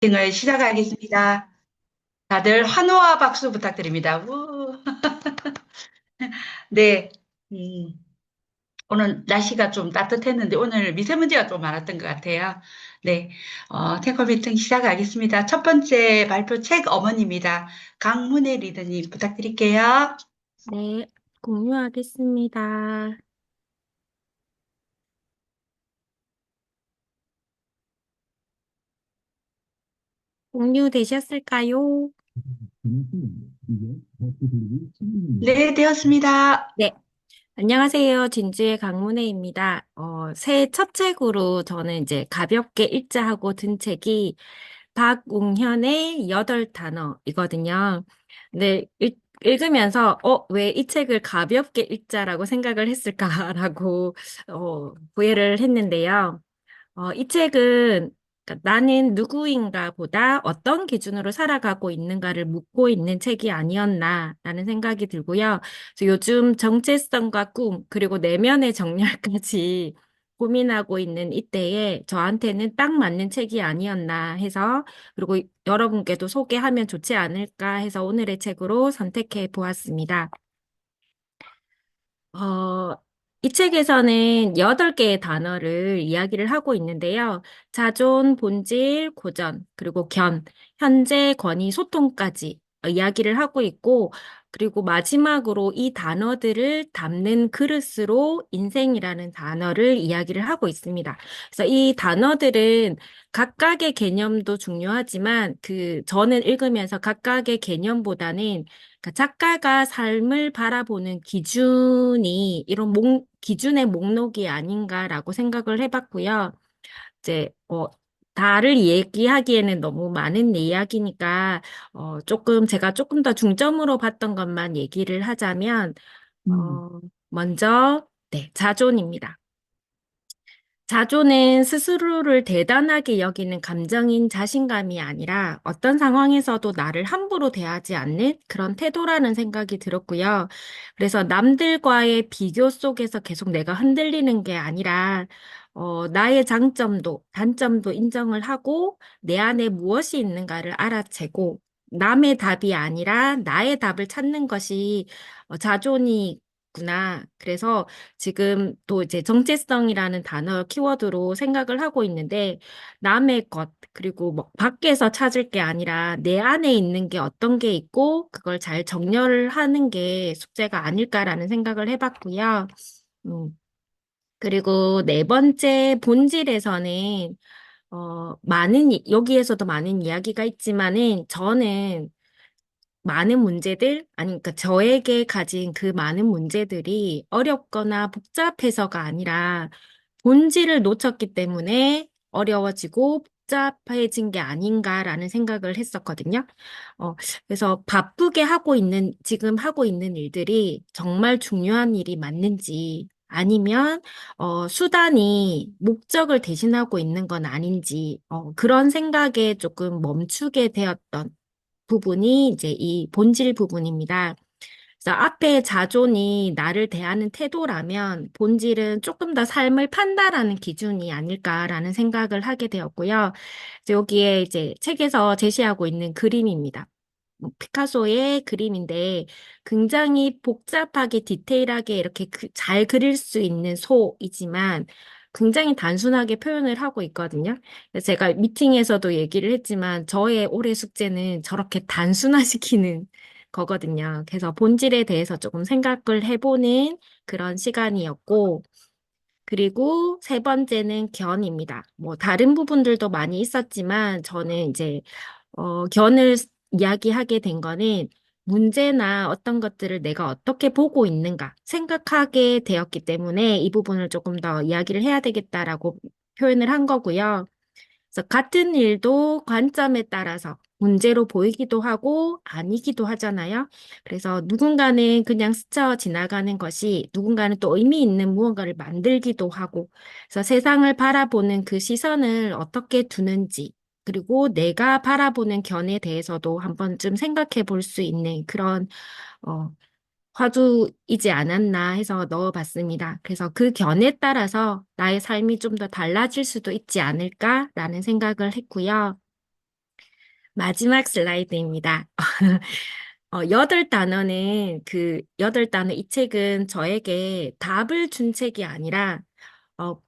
을 시작하겠습니다. 다들 환호와 박수 부탁드립니다. 우. 네, 음, 오늘 날씨가 좀 따뜻했는데 오늘 미세먼지가 좀 많았던 것 같아요. 네, 탱커 미팅 시작하겠습니다. 첫 번째 발표 책 어머니입니다. 강문혜 리더님 부탁드릴게요. 네, 공유하겠습니다. 공유되셨을까요? 네, 되었습니다. 네, 안녕하세요. 진주의 강문혜입니다. 새해 첫 책으로 저는 이제 가볍게 읽자하고 든 책이 박웅현의 8단어이거든요. 근데 읽으면서, 왜 이 책을 가볍게 읽자라고 생각을 했을까라고, 후회를 했는데요. 이 책은 그러니까 나는 누구인가 보다 어떤 기준으로 살아가고 있는가를 묻고 있는 책이 아니었나라는 생각이 들고요. 그래서 요즘 정체성과 꿈, 그리고 내면의 정렬까지 고민하고 있는 이때에 저한테는 딱 맞는 책이 아니었나 해서, 그리고 여러분께도 소개하면 좋지 않을까 해서 오늘의 책으로 선택해 보았습니다. 어, 이 책에서는 8개의 단어를 이야기를 하고 있는데요. 자존, 본질, 고전, 그리고 현재, 권위, 소통까지 이야기를 하고 있고, 그리고 마지막으로 이 단어들을 담는 그릇으로 인생이라는 단어를 이야기를 하고 있습니다. 그래서 이 단어들은 각각의 개념도 중요하지만, 저는 읽으면서 각각의 개념보다는 그러니까 작가가 삶을 바라보는 기준이 이런 기준의 목록이 아닌가라고 생각을 해봤고요. 이제, 다를 얘기하기에는 너무 많은 이야기니까, 제가 조금 더 중점으로 봤던 것만 얘기를 하자면, 먼저, 네, 자존입니다. 자존은 스스로를 대단하게 여기는 감정인 자신감이 아니라 어떤 상황에서도 나를 함부로 대하지 않는 그런 태도라는 생각이 들었고요. 그래서 남들과의 비교 속에서 계속 내가 흔들리는 게 아니라, 나의 장점도, 단점도 인정을 하고 내 안에 무엇이 있는가를 알아채고 남의 답이 아니라 나의 답을 찾는 것이 자존이구나. 그래서 지금 또 이제 정체성이라는 단어 키워드로 생각을 하고 있는데 남의 것, 그리고 뭐 밖에서 찾을 게 아니라 내 안에 있는 게 어떤 게 있고 그걸 잘 정렬을 하는 게 숙제가 아닐까라는 생각을 해봤고요. 음, 그리고 네 번째 본질에서는 여기에서도 많은 이야기가 있지만은 저는 많은 문제들, 아니, 그러니까 저에게 가진 그 많은 문제들이 어렵거나 복잡해서가 아니라 본질을 놓쳤기 때문에 어려워지고 복잡해진 게 아닌가라는 생각을 했었거든요. 어, 그래서 지금 하고 있는 일들이 정말 중요한 일이 맞는지, 아니면, 수단이 목적을 대신하고 있는 건 아닌지, 그런 생각에 조금 멈추게 되었던 부분이 이제 이 본질 부분입니다. 그래서 앞에 자존이 나를 대하는 태도라면 본질은 조금 더 삶을 판단하는 기준이 아닐까라는 생각을 하게 되었고요. 그래서 여기에 이제 책에서 제시하고 있는 그림입니다. 피카소의 그림인데 굉장히 복잡하게 디테일하게 이렇게 잘 그릴 수 있는 소이지만 굉장히 단순하게 표현을 하고 있거든요. 그래서 제가 미팅에서도 얘기를 했지만 저의 올해 숙제는 저렇게 단순화시키는 거거든요. 그래서 본질에 대해서 조금 생각을 해보는 그런 시간이었고, 그리고 세 번째는 견입니다. 뭐 다른 부분들도 많이 있었지만 저는 이제 견을 이야기하게 된 거는 문제나 어떤 것들을 내가 어떻게 보고 있는가 생각하게 되었기 때문에 이 부분을 조금 더 이야기를 해야 되겠다라고 표현을 한 거고요. 그래서 같은 일도 관점에 따라서 문제로 보이기도 하고 아니기도 하잖아요. 그래서 누군가는 그냥 스쳐 지나가는 것이 누군가는 또 의미 있는 무언가를 만들기도 하고, 그래서 세상을 바라보는 그 시선을 어떻게 두는지, 그리고 내가 바라보는 견에 대해서도 한 번쯤 생각해 볼 수 있는 그런 어, 화두이지 않았나 해서 넣어봤습니다. 그래서 그 견에 따라서 나의 삶이 좀 더 달라질 수도 있지 않을까라는 생각을 했고요. 마지막 슬라이드입니다. 여덟 단어는 그 여덟 단어 이 책은 저에게 답을 준 책이 아니라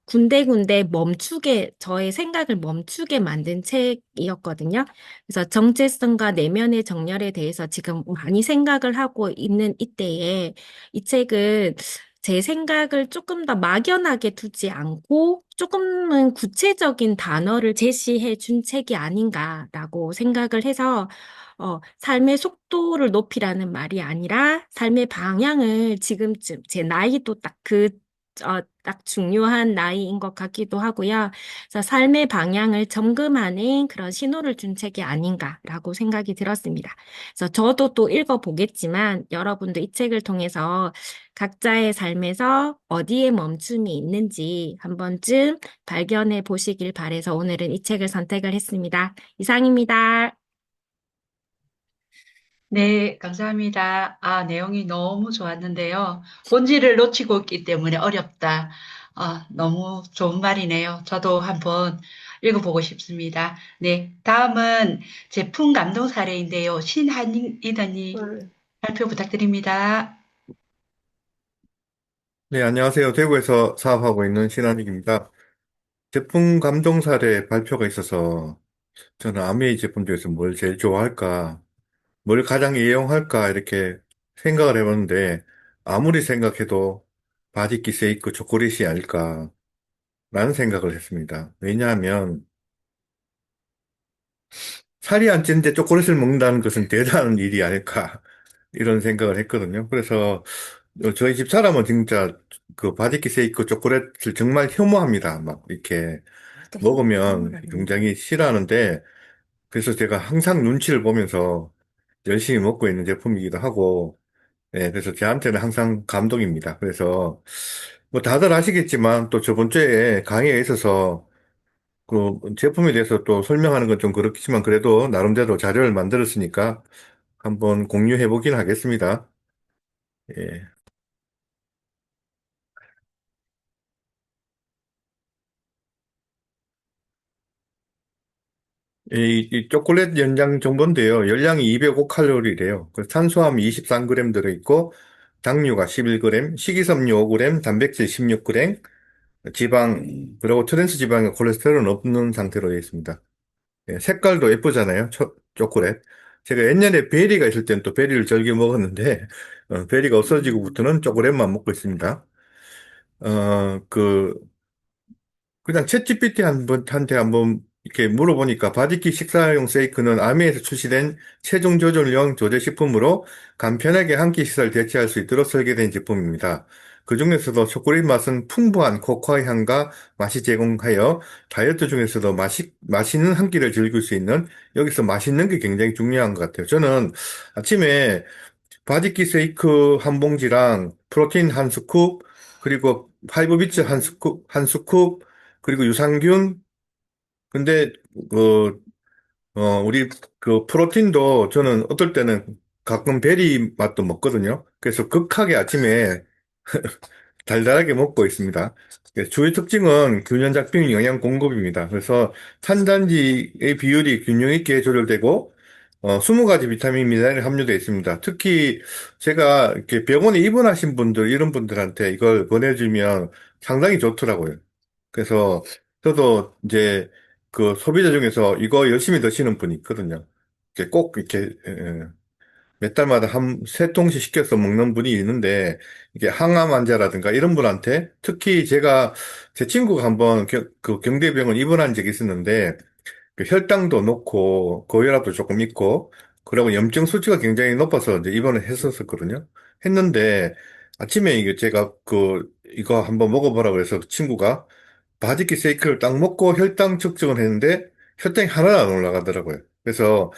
군데군데 멈추게, 저의 생각을 멈추게 만든 책이었거든요. 그래서 정체성과 내면의 정렬에 대해서 지금 많이 생각을 하고 있는 이때에 이 책은 제 생각을 조금 더 막연하게 두지 않고 조금은 구체적인 단어를 제시해 준 책이 아닌가라고 생각을 해서 삶의 속도를 높이라는 말이 아니라 삶의 방향을 지금쯤 제 나이도 딱 중요한 나이인 것 같기도 하고요. 그래서 삶의 방향을 점검하는 그런 신호를 준 책이 아닌가라고 생각이 들었습니다. 그래서 저도 또 읽어보겠지만 여러분도 이 책을 통해서 각자의 삶에서 어디에 멈춤이 있는지 한 번쯤 발견해 보시길 바래서 오늘은 이 책을 선택을 했습니다. 이상입니다. 네, 감사합니다. 아, 내용이 너무 좋았는데요. 본질을 놓치고 있기 때문에 어렵다. 아, 너무 좋은 말이네요. 저도 한번 읽어보고 싶습니다. 네, 다음은 제품 감동 사례인데요. 신한이더니 발표 부탁드립니다. 네, 안녕하세요. 대구에서 사업하고 있는 신한익입니다. 제품 감동 사례 발표가 있어서 저는 아메이 제품 중에서 뭘 제일 좋아할까, 뭘 가장 이용할까 이렇게 생각을 해봤는데 아무리 생각해도 바디키 세이크 초콜릿이 아닐까라는 생각을 했습니다. 왜냐하면 살이 안 찌는데 초콜릿을 먹는다는 것은 대단한 일이 아닐까 이런 생각을 했거든요. 그래서 저희 집 사람은 진짜 그 바디키 세이크 초콜릿을 정말 혐오합니다. 막 이렇게 먹으면 굉장히 싫어하는데 그래서 제가 항상 눈치를 보면서 열심히 먹고 있는 제품이기도 하고 네, 그래서 저한테는 항상 감동입니다. 그래서 뭐 다들 아시겠지만 또 저번 주에 강의에 있어서 그 제품에 대해서 또 설명하는 건 좀 그렇겠지만 그래도 나름대로 자료를 만들었으니까 한번 공유해 보긴 하겠습니다. 예. 이 초콜릿 연장 정보인데요. 열량이 205칼로리래요. 탄수화물이 23g 들어있고, 당류가 11g, 식이섬유 5g, 단백질 16g, 그리고 트랜스 지방과 콜레스테롤은 없는 상태로 되어 있습니다. 예, 색깔도 예쁘잖아요. 초콜릿. 제가 옛날에 베리가 있을 땐 또 베리를 즐겨 먹었는데, 베리가 없어지고부터는 초콜릿만 먹고 있습니다. 그, 그냥 챗GPT 한테 한번 이렇게 물어보니까 바디키 식사용 세이크는 아미에서 출시된 체중 조절용 조제식품으로 간편하게 한 끼 식사를 대체할 수 있도록 설계된 제품입니다. 그 중에서도 초콜릿 맛은 풍부한 코코아 향과 맛이 제공하여 다이어트 중에서도 맛있는 한 끼를 즐길 수 있는 여기서 맛있는 게 굉장히 중요한 것 같아요. 저는 아침에 바디키 세이크 한 봉지랑 프로틴 한 스쿱, 그리고 파이브비츠 한 스쿱, 그리고 유산균. 근데, 그, 우리 그 프로틴도 저는 어떨 때는 가끔 베리 맛도 먹거든요. 그래서 극하게 아침에 달달하게 먹고 있습니다. 주요 특징은 균형 잡힌 영양 공급입니다. 그래서 탄단지의 비율이 균형 있게 조절되고 20가지 비타민 미네랄이 함유되어 있습니다. 특히 제가 이렇게 병원에 입원하신 분들 이런 분들한테 이걸 보내주면 상당히 좋더라고요. 그래서 저도 이제 그 소비자 중에서 이거 열심히 드시는 분이 있거든요. 이렇게 꼭 이렇게 몇 달마다 세 통씩 시켜서 먹는 분이 있는데, 이게 항암 환자라든가 이런 분한테, 특히 제 친구가 한번 그 경대병원 입원한 적이 있었는데, 그 혈당도 높고, 고혈압도 조금 있고, 그리고 염증 수치가 굉장히 높아서 이제 입원을 했었거든요. 했는데, 아침에 이게 제가 이거 한번 먹어보라고 해서 그 친구가 바디키 세이크를 딱 먹고 혈당 측정을 했는데, 혈당이 하나도 안 올라가더라고요. 그래서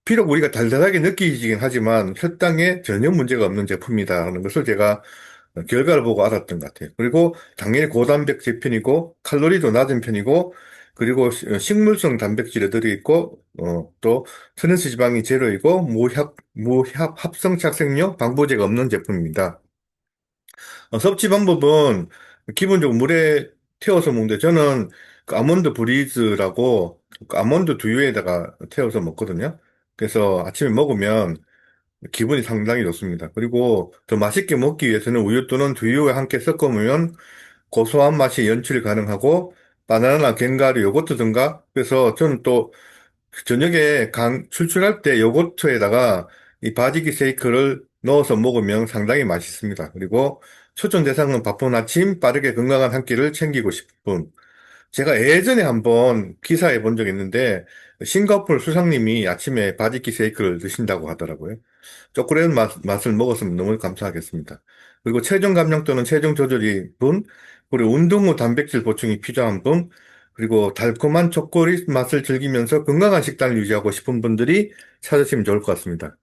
비록 우리가 달달하게 느끼긴 하지만 혈당에 전혀 문제가 없는 제품이다 하는 것을 제가 결과를 보고 알았던 것 같아요. 그리고 당연히 고단백 제품이고 칼로리도 낮은 편이고 그리고 식물성 단백질이 들어있고 또 트랜스 지방이 제로이고 무협 합성 착색료 방부제가 없는 제품입니다. 섭취 방법은 기본적으로 물에 태워서 먹는데 저는 그 아몬드 브리즈라고 그 아몬드 두유에다가 태워서 먹거든요. 그래서 아침에 먹으면 기분이 상당히 좋습니다. 그리고 더 맛있게 먹기 위해서는 우유 또는 두유와 함께 섞어 먹으면 고소한 맛이 연출이 가능하고 바나나나 견과류, 요거트 등가 그래서 저는 또 저녁에 출출할 때 요거트에다가 이 바지기 쉐이크를 넣어서 먹으면 상당히 맛있습니다. 그리고 초점 대상은 바쁜 아침 빠르게 건강한 한 끼를 챙기고 싶은 제가 예전에 한번 기사에 본 적이 있는데 싱가포르 수상님이 아침에 바지키 쉐이크를 드신다고 하더라고요. 초콜릿 맛을 먹었으면 너무 감사하겠습니다. 그리고 체중 감량 또는 체중 조절이 분, 그리고 운동 후 단백질 보충이 필요한 분, 그리고 달콤한 초콜릿 맛을 즐기면서 건강한 식단을 유지하고 싶은 분들이 찾으시면 좋을 것 같습니다.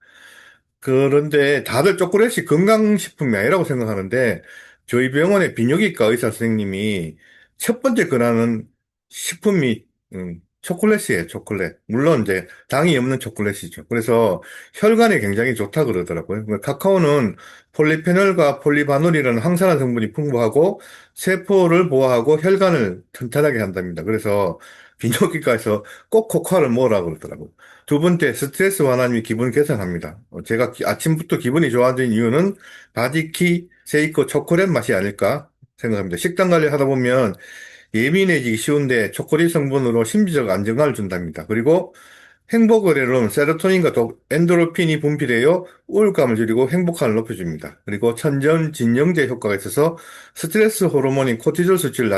그런데 다들 초콜릿이 건강식품이 아니라고 생각하는데 저희 병원의 비뇨기과 의사 선생님이 첫 번째 권하는 식품이 초콜릿이에요, 초콜릿. 물론 이제 당이 없는 초콜릿이죠. 그래서 혈관에 굉장히 좋다 그러더라고요. 카카오는 폴리페놀과 폴리바놀이라는 항산화 성분이 풍부하고 세포를 보호하고 혈관을 튼튼하게 한답니다. 그래서 비뇨기과에서 꼭 코코아를 먹으라고 그러더라고요. 두 번째, 스트레스 완화님이 기분 개선합니다. 제가 아침부터 기분이 좋아진 이유는 바디키 세이코 초콜릿 맛이 아닐까 생각합니다. 식단 관리 하다 보면 예민해지기 쉬운데 초콜릿 성분으로 심리적 안정감을 준답니다. 그리고 행복 호르몬 세로토닌과 엔도르핀이 분비되어 우울감을 줄이고 행복감을 높여줍니다. 그리고 천전 진정제 효과가 있어서 스트레스 호르몬인 코티졸 수치를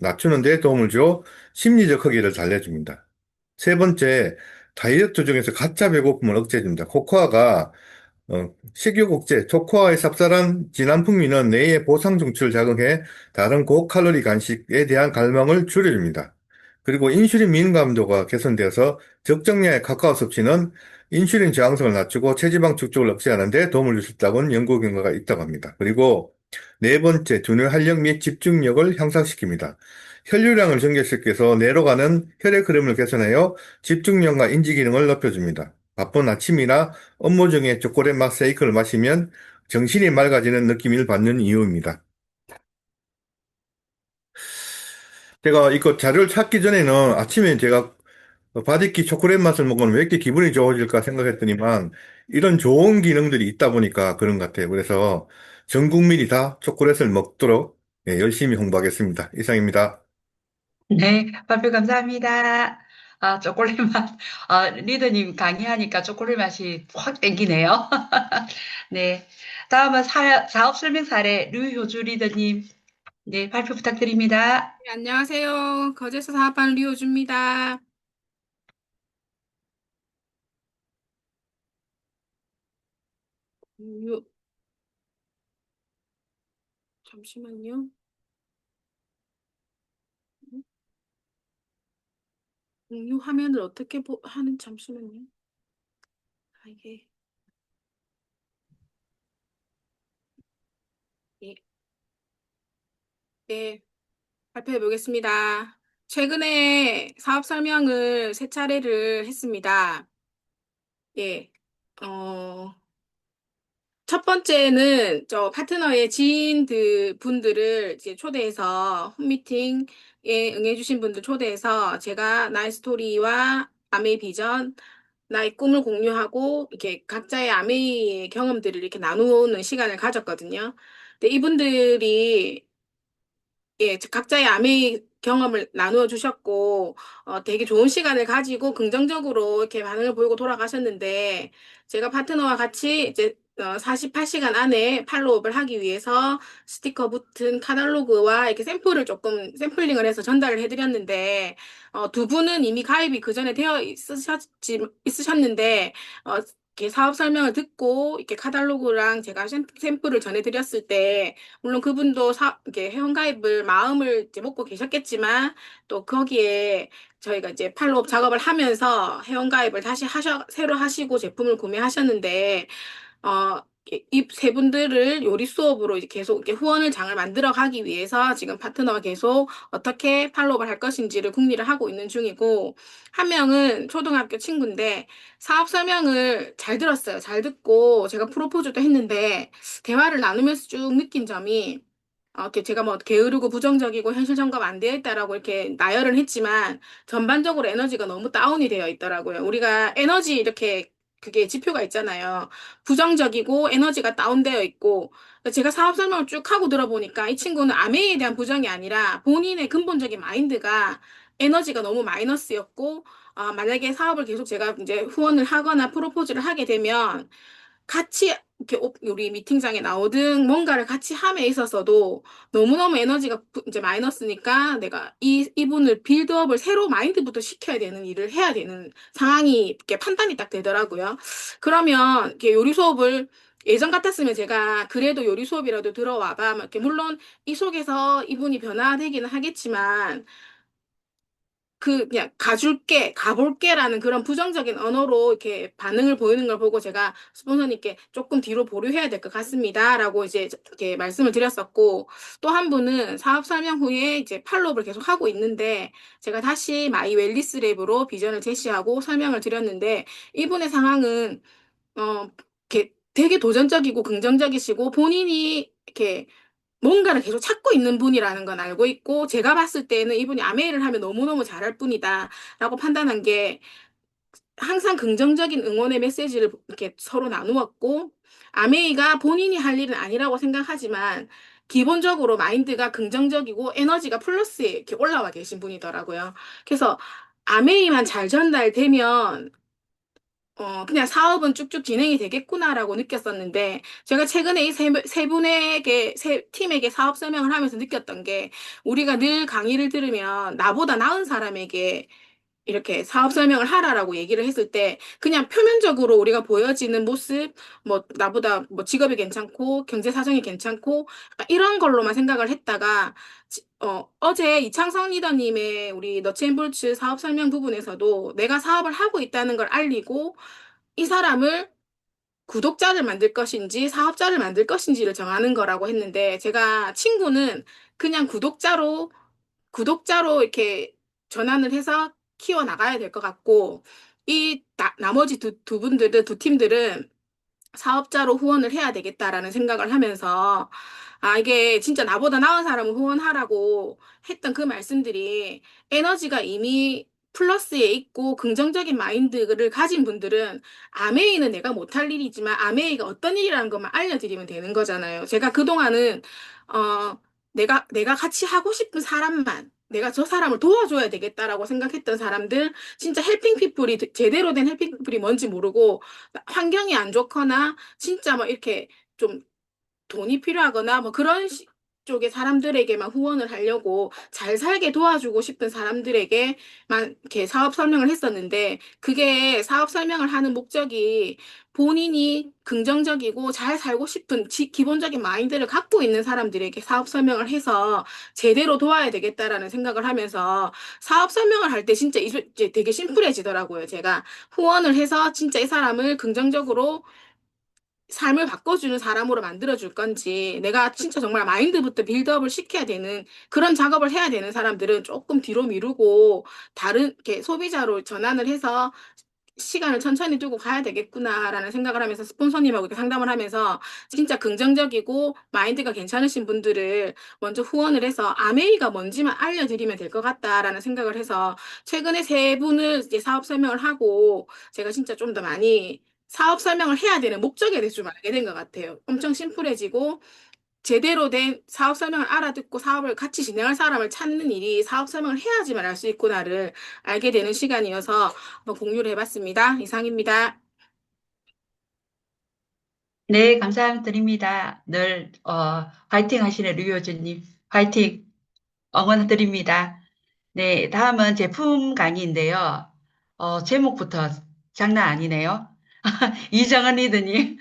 낮추는 데 도움을 줘 심리적 허기를 달래줍니다. 세 번째, 다이어트 중에서 가짜 배고픔을 억제해줍니다. 코코아가 식욕 억제, 초코아의 쌉쌀한 진한 풍미는 뇌의 보상 중추를 자극해 다른 고칼로리 간식에 대한 갈망을 줄여줍니다. 그리고 인슐린 민감도가 개선되어서 적정량의 카카오 섭취는 인슐린 저항성을 낮추고 체지방 축적을 억제하는 데 도움을 줄 수 있다는 연구 결과가 있다고 합니다. 그리고 네 번째, 두뇌 활력 및 집중력을 향상시킵니다. 혈류량을 증가시켜서 뇌로 가는 혈액 흐름을 개선하여 집중력과 인지 기능을 높여줍니다. 바쁜 아침이나 업무 중에 초콜릿 맛 쉐이크를 마시면 정신이 맑아지는 느낌을 받는 이유입니다. 제가 이거 자료를 찾기 전에는 아침에 제가 바디키 초콜릿 맛을 먹으면 왜 이렇게 기분이 좋아질까 생각했더니만 이런 좋은 기능들이 있다 보니까 그런 것 같아요. 그래서 전 국민이 다 초콜릿을 먹도록 열심히 홍보하겠습니다. 이상입니다. 네, 발표 감사합니다. 초콜릿 맛. 리더님 강의하니까 초콜릿 맛이 확 땡기네요. 네. 다음은 사업 설명 사례 류효주 리더님. 네, 발표 부탁드립니다. 네, 안녕하세요. 거제서 사업하는 류호주입니다. 요, 잠시만요. 공유 화면을 어떻게 하는, 잠시만요. 이게, 예, 네, 발표해 보겠습니다. 최근에 사업 설명을 세 차례를 했습니다. 예, 어, 첫 번째는 저 파트너의 지인들 분들을 이제 초대해서 홈미팅에 응해주신 분들 초대해서 제가 나의 스토리와 아메이 비전, 나의 꿈을 공유하고 이렇게 각자의 아메이의 경험들을 이렇게 나누는 시간을 가졌거든요. 근데 이분들이 각자의 아메이 경험을 나누어 주셨고, 되게 좋은 시간을 가지고 긍정적으로 이렇게 반응을 보이고 돌아가셨는데, 제가 파트너와 같이 이제 48시간 안에 팔로우업을 하기 위해서 스티커 붙은 카탈로그와 이렇게 샘플을 조금 샘플링을 해서 전달을 해드렸는데, 두 분은 이미 가입이 그 전에 되어 있으셨는데, 이렇게 사업 설명을 듣고 이렇게 카탈로그랑 제가 샘플을 전해드렸을 때, 물론 그분도 이렇게 회원가입을 마음을 이제 먹고 계셨겠지만 또 거기에 저희가 이제 팔로업 작업을 하면서 회원가입을 다시 새로 하시고 제품을 구매하셨는데 이 세 분들을 요리 수업으로 이제 계속 이렇게 후원을 장을 만들어 가기 위해서 지금 파트너가 계속 어떻게 팔로업을 할 것인지를 궁리를 하고 있는 중이고, 한 명은 초등학교 친구인데 사업 설명을 잘 들었어요. 잘 듣고 제가 프로포즈도 했는데 대화를 나누면서 쭉 느낀 점이, 이렇게 제가 뭐 게으르고 부정적이고 현실 점검 안 되어 있다라고 이렇게 나열을 했지만 전반적으로 에너지가 너무 다운이 되어 있더라고요. 우리가 에너지 이렇게 그게 지표가 있잖아요. 부정적이고 에너지가 다운되어 있고 제가 사업 설명을 쭉 하고 들어보니까 이 친구는 아메이에 대한 부정이 아니라 본인의 근본적인 마인드가 에너지가 너무 마이너스였고 만약에 사업을 계속 제가 이제 후원을 하거나 프로포즈를 하게 되면 같이 이렇게 우리 미팅장에 나오든 뭔가를 같이 함에 있어서도 너무너무 에너지가 이제 마이너스니까 내가 이분을 빌드업을 새로 마인드부터 시켜야 되는 일을 해야 되는 상황이 이렇게 판단이 딱 되더라고요. 그러면 이렇게 요리 수업을 예전 같았으면 제가 그래도 요리 수업이라도 들어와봐. 막 이렇게 물론 이 속에서 이분이 변화되기는 하겠지만 그냥 가줄게, 가볼게라는 그런 부정적인 언어로 이렇게 반응을 보이는 걸 보고 제가 스폰서님께 조금 뒤로 보류해야 될 것 같습니다라고 이제 이렇게 말씀을 드렸었고 또 한 분은 사업 설명 후에 이제 팔로업을 계속 하고 있는데 제가 다시 마이 웰리스 랩으로 비전을 제시하고 설명을 드렸는데 이분의 상황은 이렇게 되게 도전적이고 긍정적이시고 본인이 이렇게 뭔가를 계속 찾고 있는 분이라는 건 알고 있고, 제가 봤을 때는 이분이 아메이를 하면 너무너무 잘할 뿐이다, 라고 판단한 게, 항상 긍정적인 응원의 메시지를 이렇게 서로 나누었고, 아메이가 본인이 할 일은 아니라고 생각하지만, 기본적으로 마인드가 긍정적이고 에너지가 플러스에 이렇게 올라와 계신 분이더라고요. 그래서 아메이만 잘 전달되면 그냥 사업은 쭉쭉 진행이 되겠구나라고 느꼈었는데, 제가 최근에 이 세 분에게, 세 팀에게 사업 설명을 하면서 느꼈던 게, 우리가 늘 강의를 들으면 나보다 나은 사람에게 이렇게 사업 설명을 하라라고 얘기를 했을 때, 그냥 표면적으로 우리가 보여지는 모습, 뭐, 나보다 뭐 직업이 괜찮고, 경제 사정이 괜찮고, 약간 이런 걸로만 생각을 했다가, 어제 이창성 리더님의 우리 너체인볼츠 사업 설명 부분에서도 내가 사업을 하고 있다는 걸 알리고, 이 사람을 구독자를 만들 것인지 사업자를 만들 것인지를 정하는 거라고 했는데 제가 친구는 그냥 구독자로 이렇게 전환을 해서 키워 나가야 될 것 같고 나머지 두 분들은 두 팀들은 사업자로 후원을 해야 되겠다라는 생각을 하면서 이게 진짜 나보다 나은 사람을 후원하라고 했던 그 말씀들이 에너지가 이미 플러스에 있고 긍정적인 마인드를 가진 분들은 아메이는 내가 못할 일이지만 아메이가 어떤 일이라는 것만 알려드리면 되는 거잖아요. 제가 그동안은 내가 같이 하고 싶은 사람만 내가 저 사람을 도와줘야 되겠다라고 생각했던 사람들 진짜 헬핑 피플이 제대로 된 헬핑 피플이 뭔지 모르고 환경이 안 좋거나 진짜 뭐 이렇게 좀 돈이 필요하거나 뭐 그런 쪽의 사람들에게만 후원을 하려고 잘 살게 도와주고 싶은 사람들에게만 이렇게 사업 설명을 했었는데 그게 사업 설명을 하는 목적이 본인이 긍정적이고 잘 살고 싶은 기본적인 마인드를 갖고 있는 사람들에게 사업 설명을 해서 제대로 도와야 되겠다라는 생각을 하면서 사업 설명을 할 때 진짜 이제 되게 심플해지더라고요. 제가 후원을 해서 진짜 이 사람을 긍정적으로 삶을 바꿔주는 사람으로 만들어줄 건지, 내가 진짜 정말 마인드부터 빌드업을 시켜야 되는 그런 작업을 해야 되는 사람들은 조금 뒤로 미루고, 다른, 이렇게 소비자로 전환을 해서 시간을 천천히 두고 가야 되겠구나라는 생각을 하면서 스폰서님하고 이렇게 상담을 하면서 진짜 긍정적이고 마인드가 괜찮으신 분들을 먼저 후원을 해서 아메이가 뭔지만 알려드리면 될 것 같다라는 생각을 해서 최근에 세 분을 이제 사업 설명을 하고 제가 진짜 좀 더 많이 사업 설명을 해야 되는 목적에 대해서 좀 알게 된 것 같아요. 엄청 심플해지고 제대로 된 사업 설명을 알아듣고 사업을 같이 진행할 사람을 찾는 일이 사업 설명을 해야지만 알 수 있구나를 알게 되는 시간이어서 한번 공유를 해봤습니다. 이상입니다. 네, 감사드립니다. 늘, 화이팅 하시는 류효진님. 화이팅 응원드립니다. 네, 다음은 제품 강의인데요. 제목부터 장난 아니네요. 이정은 리드님,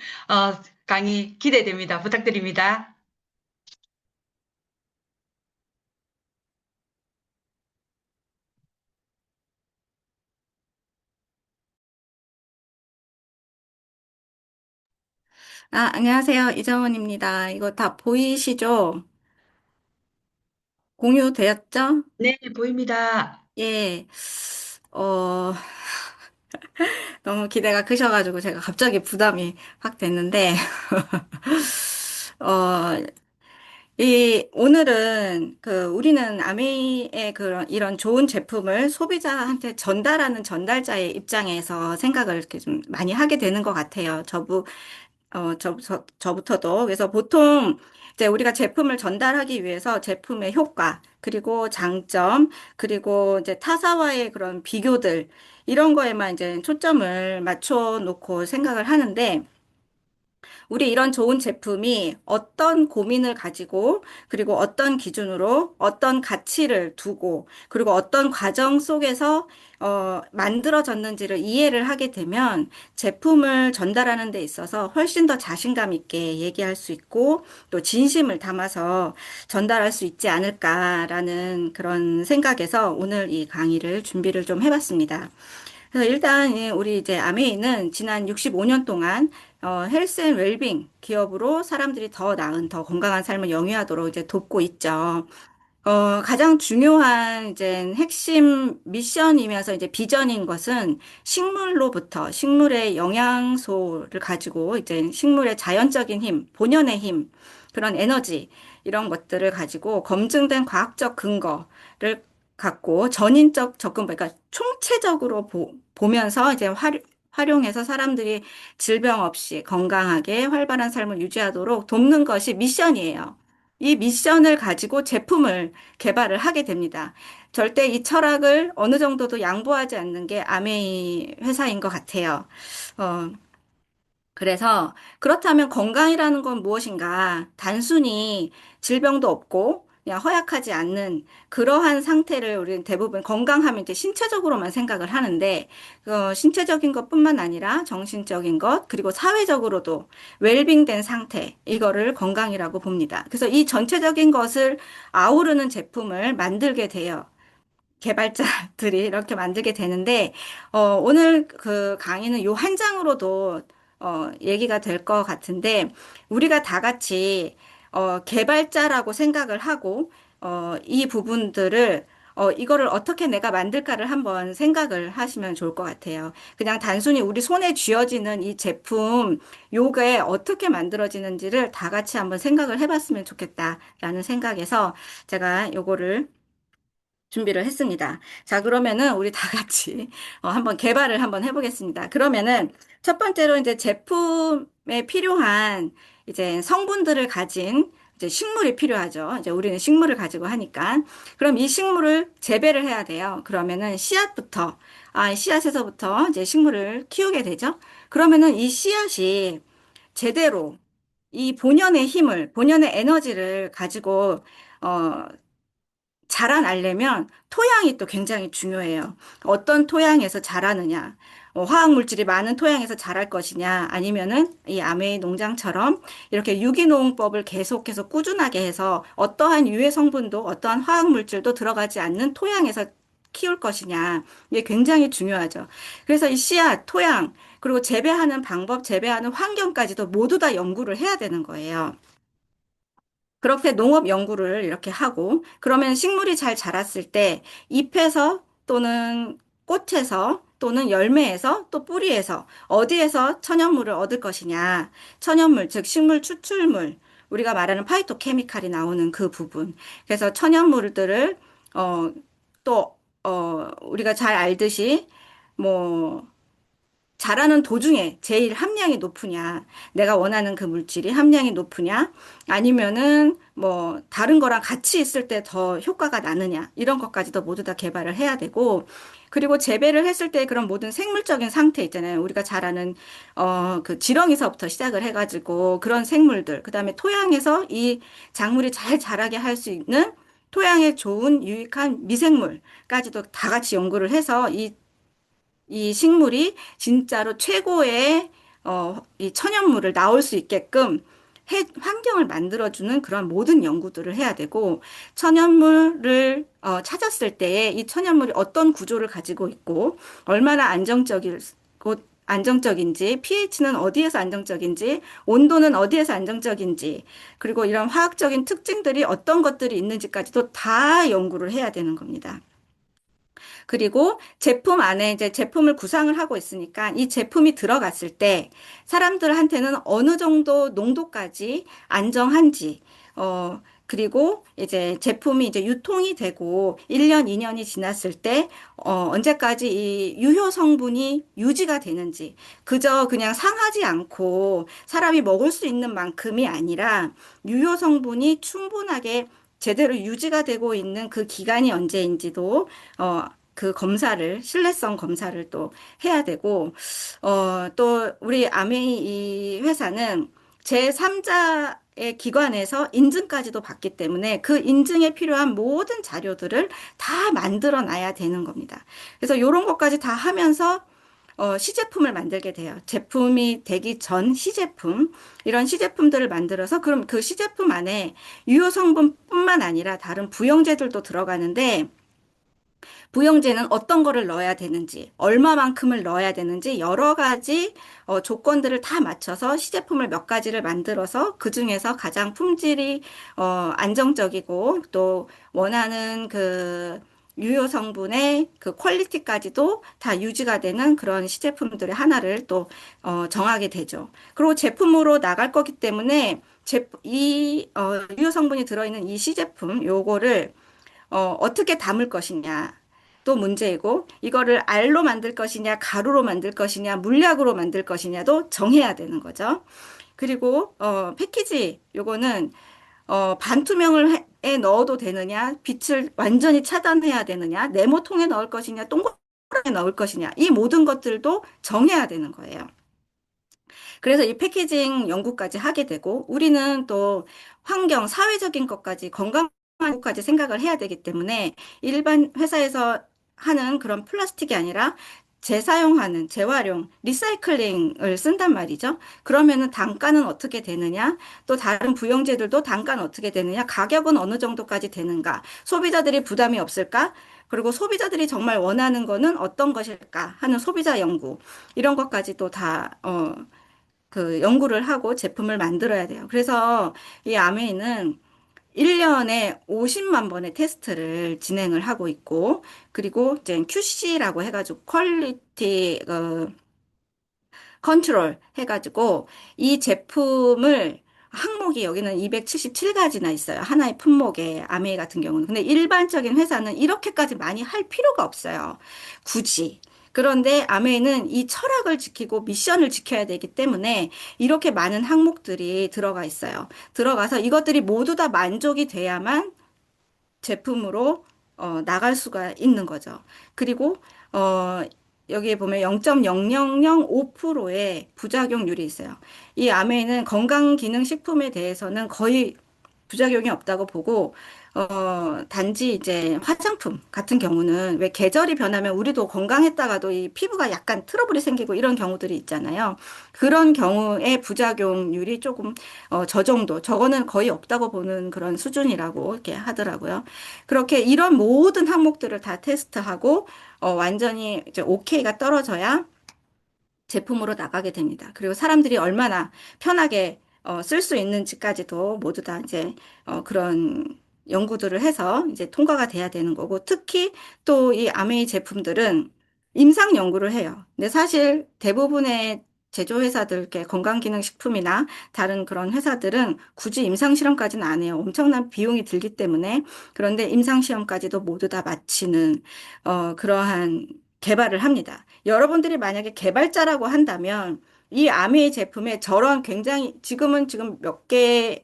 강의 기대됩니다. 부탁드립니다. 안녕하세요. 이정원입니다. 이거 다 보이시죠? 공유되었죠? 네, 보입니다. 예. 어, 너무 기대가 크셔가지고 제가 갑자기 부담이 확 됐는데, 어, 오늘은 우리는 아메이의 이런 좋은 제품을 소비자한테 전달하는 전달자의 입장에서 생각을 이렇게 좀 많이 하게 되는 것 같아요. 저부터도. 그래서 보통 이제 우리가 제품을 전달하기 위해서 제품의 효과, 그리고 장점, 그리고 이제 타사와의 그런 비교들, 이런 거에만 이제 초점을 맞춰 놓고 생각을 하는데, 우리 이런 좋은 제품이 어떤 고민을 가지고, 그리고 어떤 기준으로, 어떤 가치를 두고, 그리고 어떤 과정 속에서, 만들어졌는지를 이해를 하게 되면 제품을 전달하는 데 있어서 훨씬 더 자신감 있게 얘기할 수 있고, 또 진심을 담아서 전달할 수 있지 않을까라는 그런 생각에서 오늘 이 강의를 준비를 좀 해봤습니다. 그래서 일단 우리 이제 아메이는 지난 65년 동안 헬스 앤 웰빙 기업으로 사람들이 더 나은, 더 건강한 삶을 영위하도록 이제 돕고 있죠. 가장 중요한 이제 핵심 미션이면서 이제 비전인 것은 식물로부터 식물의 영양소를 가지고 이제 식물의 자연적인 힘, 본연의 힘, 그런 에너지 이런 것들을 가지고 검증된 과학적 근거를 갖고 전인적 접근, 그러니까 총체적으로 보면서 이제 활용해서 사람들이 질병 없이 건강하게 활발한 삶을 유지하도록 돕는 것이 미션이에요. 이 미션을 가지고 제품을 개발을 하게 됩니다. 절대 이 철학을 어느 정도도 양보하지 않는 게 아메이 회사인 것 같아요. 어, 그래서 그렇다면 건강이라는 건 무엇인가? 단순히 질병도 없고 그냥 허약하지 않는 그러한 상태를 우리는 대부분 건강하면 이제 신체적으로만 생각을 하는데 신체적인 것뿐만 아니라 정신적인 것 그리고 사회적으로도 웰빙된 상태 이거를 건강이라고 봅니다. 그래서 이 전체적인 것을 아우르는 제품을 만들게 돼요. 개발자들이 이렇게 만들게 되는데, 오늘 그 강의는 요 한 장으로도, 얘기가 될 것 같은데, 우리가 다 같이, 개발자라고 생각을 하고, 이 부분들을, 이거를 어떻게 내가 만들까를 한번 생각을 하시면 좋을 것 같아요. 그냥 단순히 우리 손에 쥐어지는 이 제품, 요게 어떻게 만들어지는지를 다 같이 한번 생각을 해봤으면 좋겠다라는 생각에서 제가 요거를 준비를 했습니다. 자, 그러면은 우리 다 같이 한번 개발을 한번 해보겠습니다. 그러면은 첫 번째로 이제 제품에 필요한 이제 성분들을 가진 이제 식물이 필요하죠. 이제 우리는 식물을 가지고 하니까. 그럼 이 식물을 재배를 해야 돼요. 그러면은 씨앗부터, 씨앗에서부터 이제 식물을 키우게 되죠. 그러면은 이 씨앗이 제대로 이 본연의 힘을, 본연의 에너지를 가지고, 어, 자라나려면 토양이 또 굉장히 중요해요. 어떤 토양에서 자라느냐, 화학 물질이 많은 토양에서 자랄 것이냐, 아니면은 이 아메이 농장처럼 이렇게 유기농법을 계속해서 꾸준하게 해서 어떠한 유해 성분도 어떠한 화학 물질도 들어가지 않는 토양에서 키울 것이냐, 이게 굉장히 중요하죠. 그래서 이 씨앗, 토양, 그리고 재배하는 방법, 재배하는 환경까지도 모두 다 연구를 해야 되는 거예요. 그렇게 농업 연구를 이렇게 하고, 그러면 식물이 잘 자랐을 때 잎에서 또는 꽃에서 또는 열매에서 또 뿌리에서 어디에서 천연물을 얻을 것이냐. 천연물, 즉 식물 추출물. 우리가 말하는 파이토케미칼이 나오는 그 부분. 그래서 천연물들을, 또, 우리가 잘 알듯이, 뭐, 자라는 도중에 제일 함량이 높으냐, 내가 원하는 그 물질이 함량이 높으냐, 아니면은 뭐 다른 거랑 같이 있을 때 더 효과가 나느냐, 이런 것까지도 모두 다 개발을 해야 되고, 그리고 재배를 했을 때 그런 모든 생물적인 상태 있잖아요. 우리가 잘 아는, 그 지렁이서부터 시작을 해가지고 그런 생물들, 그 다음에 토양에서 이 작물이 잘 자라게 할 수 있는 토양에 좋은 유익한 미생물까지도 다 같이 연구를 해서 이 식물이 진짜로 최고의 이 천연물을 나올 수 있게끔 환경을 만들어주는 그런 모든 연구들을 해야 되고 천연물을 찾았을 때에 이 천연물이 어떤 구조를 가지고 있고 얼마나 안정적인지, pH는 어디에서 안정적인지, 온도는 어디에서 안정적인지, 그리고 이런 화학적인 특징들이 어떤 것들이 있는지까지도 다 연구를 해야 되는 겁니다. 그리고 제품 안에 이제 제품을 구상을 하고 있으니까 이 제품이 들어갔을 때 사람들한테는 어느 정도 농도까지 안정한지, 그리고 이제 제품이 이제 유통이 되고 1년, 2년이 지났을 때, 언제까지 이 유효 성분이 유지가 되는지, 그저 그냥 상하지 않고 사람이 먹을 수 있는 만큼이 아니라 유효 성분이 충분하게 제대로 유지가 되고 있는 그 기간이 언제인지도, 그 검사를, 신뢰성 검사를 또 해야 되고, 또 우리 아메이 이 회사는 제3자의 기관에서 인증까지도 받기 때문에 그 인증에 필요한 모든 자료들을 다 만들어 놔야 되는 겁니다. 그래서 이런 것까지 다 하면서 시제품을 만들게 돼요. 제품이 되기 전 시제품, 이런 시제품들을 만들어서 그럼 그 시제품 안에 유효 성분뿐만 아니라 다른 부영제들도 들어가는데 부영제는 어떤 거를 넣어야 되는지, 얼마만큼을 넣어야 되는지 여러 가지 조건들을 다 맞춰서 시제품을 몇 가지를 만들어서 그 중에서 가장 품질이 안정적이고 또 원하는 그 유효 성분의 그 퀄리티까지도 다 유지가 되는 그런 시제품들의 하나를 또 정하게 되죠. 그리고 제품으로 나갈 거기 때문에 유효 성분이 들어있는 이 시제품 요거를 어떻게 담을 것이냐. 또 문제이고, 이거를 알로 만들 것이냐, 가루로 만들 것이냐, 물약으로 만들 것이냐도 정해야 되는 거죠. 그리고, 패키지, 요거는, 반투명을 에 넣어도 되느냐, 빛을 완전히 차단해야 되느냐, 네모통에 넣을 것이냐, 동그랗게 넣을 것이냐, 이 모든 것들도 정해야 되는 거예요. 그래서 이 패키징 연구까지 하게 되고, 우리는 또 환경, 사회적인 것까지, 건강 것까지 생각을 해야 되기 때문에 일반 회사에서 하는 그런 플라스틱이 아니라 재사용하는, 재활용, 리사이클링을 쓴단 말이죠. 그러면은 단가는 어떻게 되느냐? 또 다른 부영제들도 단가는 어떻게 되느냐? 가격은 어느 정도까지 되는가? 소비자들이 부담이 없을까? 그리고 소비자들이 정말 원하는 거는 어떤 것일까? 하는 소비자 연구. 이런 것까지도 다, 그 연구를 하고 제품을 만들어야 돼요. 그래서 이 아메이는 1년에 50만 번의 테스트를 진행을 하고 있고, 그리고 이제 QC라고 해가지고 퀄리티 컨트롤 해가지고 이 제품을 항목이 여기는 277가지나 있어요. 하나의 품목에 아메이 같은 경우는. 근데 일반적인 회사는 이렇게까지 많이 할 필요가 없어요. 굳이. 그런데 아메이는 이 철학을 지키고 미션을 지켜야 되기 때문에 이렇게 많은 항목들이 들어가 있어요. 들어가서 이것들이 모두 다 만족이 돼야만 제품으로 나갈 수가 있는 거죠. 그리고 어, 여기에 보면 0.0005%의 부작용률이 있어요. 이 아메이는 건강기능식품에 대해서는 거의 부작용이 없다고 보고, 단지 이제 화장품 같은 경우는 왜 계절이 변하면 우리도 건강했다가도 이 피부가 약간 트러블이 생기고 이런 경우들이 있잖아요. 그런 경우에 부작용률이 조금, 저 정도, 저거는 거의 없다고 보는 그런 수준이라고 이렇게 하더라고요. 그렇게 이런 모든 항목들을 다 테스트하고, 완전히 이제 오케이가 떨어져야 제품으로 나가게 됩니다. 그리고 사람들이 얼마나 편하게 쓸 수 있는지까지도 모두 다 이제 그런 연구들을 해서 이제 통과가 돼야 되는 거고 특히 또 이 아메이 제품들은 임상 연구를 해요. 근데 사실 대부분의 제조회사들, 이렇게 건강기능식품이나 다른 그런 회사들은 굳이 임상실험까지는 안 해요. 엄청난 비용이 들기 때문에. 그런데 임상시험까지도 모두 다 마치는, 그러한 개발을 합니다. 여러분들이 만약에 개발자라고 한다면 이 아메이 제품에 저런 굉장히 지금 몇 개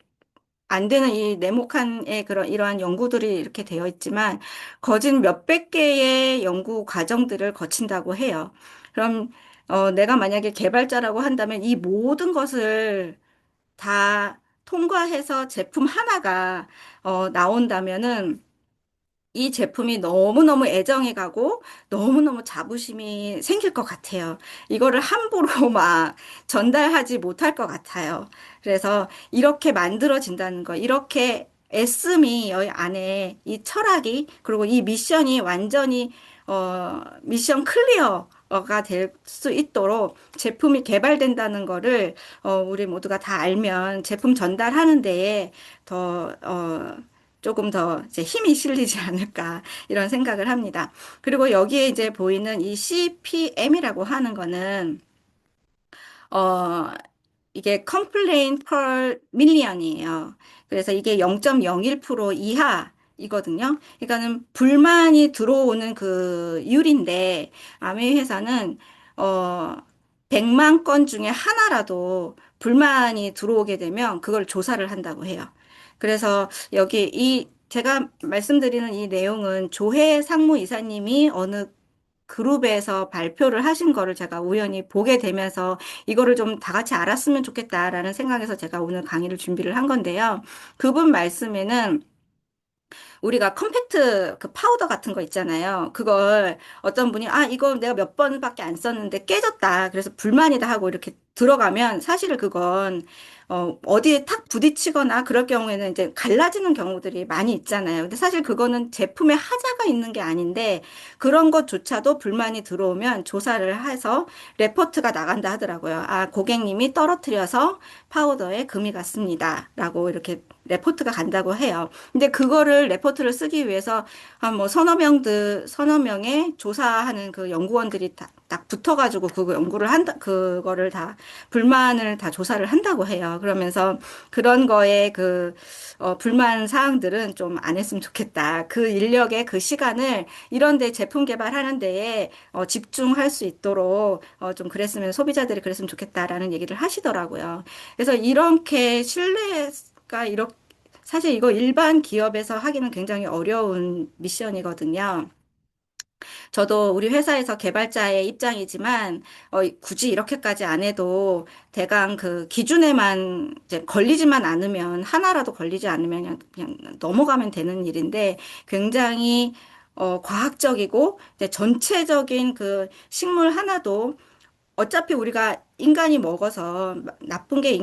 안 되는 이 네모칸의 그런 이러한 연구들이 이렇게 되어 있지만 거진 몇백 개의 연구 과정들을 거친다고 해요. 그럼 내가 만약에 개발자라고 한다면 이 모든 것을 다 통과해서 제품 하나가 나온다면은 이 제품이 너무너무 애정이 가고 너무너무 자부심이 생길 것 같아요. 이거를 함부로 막 전달하지 못할 것 같아요. 그래서 이렇게 만들어진다는 거, 이렇게 애씀이 여기 안에 이 철학이, 그리고 이 미션이 완전히, 미션 클리어가 될 수 있도록 제품이 개발된다는 거를, 우리 모두가 다 알면 제품 전달하는 데에 더, 조금 더 이제 힘이 실리지 않을까 이런 생각을 합니다. 그리고 여기에 이제 보이는 이 CPM이라고 하는 거는 이게 complaint per million이에요. 그래서 이게 0.01% 이하이거든요. 그러니까는 불만이 들어오는 그 율인데 아메이 회사는 어 100만 건 중에 하나라도 불만이 들어오게 되면 그걸 조사를 한다고 해요. 그래서 여기 이 제가 말씀드리는 이 내용은 조혜 상무이사님이 어느 그룹에서 발표를 하신 거를 제가 우연히 보게 되면서 이거를 좀 다 같이 알았으면 좋겠다라는 생각에서 제가 오늘 강의를 준비를 한 건데요. 그분 말씀에는 우리가 컴팩트 그 파우더 같은 거 있잖아요. 그걸 어떤 분이 아 이거 내가 몇 번밖에 안 썼는데 깨졌다. 그래서 불만이다 하고 이렇게 들어가면 사실은 그건 어디에 탁 부딪히거나 그럴 경우에는 이제 갈라지는 경우들이 많이 있잖아요. 근데 사실 그거는 제품에 하자가 있는 게 아닌데 그런 것조차도 불만이 들어오면 조사를 해서 레포트가 나간다 하더라고요. 아 고객님이 떨어뜨려서 파우더에 금이 갔습니다. 라고 이렇게 레포트가 간다고 해요. 근데 그거를 레포트를 쓰기 위해서 한 뭐 서너 명의 조사하는 그 연구원들이 딱 붙어가지고 그 연구를 한다, 그거를 다 불만을 다 조사를 한다고 해요. 그러면서 그런 거에 불만 사항들은 좀 안 했으면 좋겠다. 그 인력의 그 시간을 이런 데 제품 개발하는 데에 집중할 수 있도록 좀 그랬으면 소비자들이 그랬으면 좋겠다라는 얘기를 하시더라고요. 그래서 이렇게 신뢰가 이렇게 사실 이거 일반 기업에서 하기는 굉장히 어려운 미션이거든요. 저도 우리 회사에서 개발자의 입장이지만 굳이 이렇게까지 안 해도 대강 그 기준에만 이제 걸리지만 않으면 하나라도 걸리지 않으면 그냥 넘어가면 되는 일인데 굉장히 과학적이고 이제 전체적인 그 식물 하나도 어차피 우리가 인간이 먹어서 나쁜 게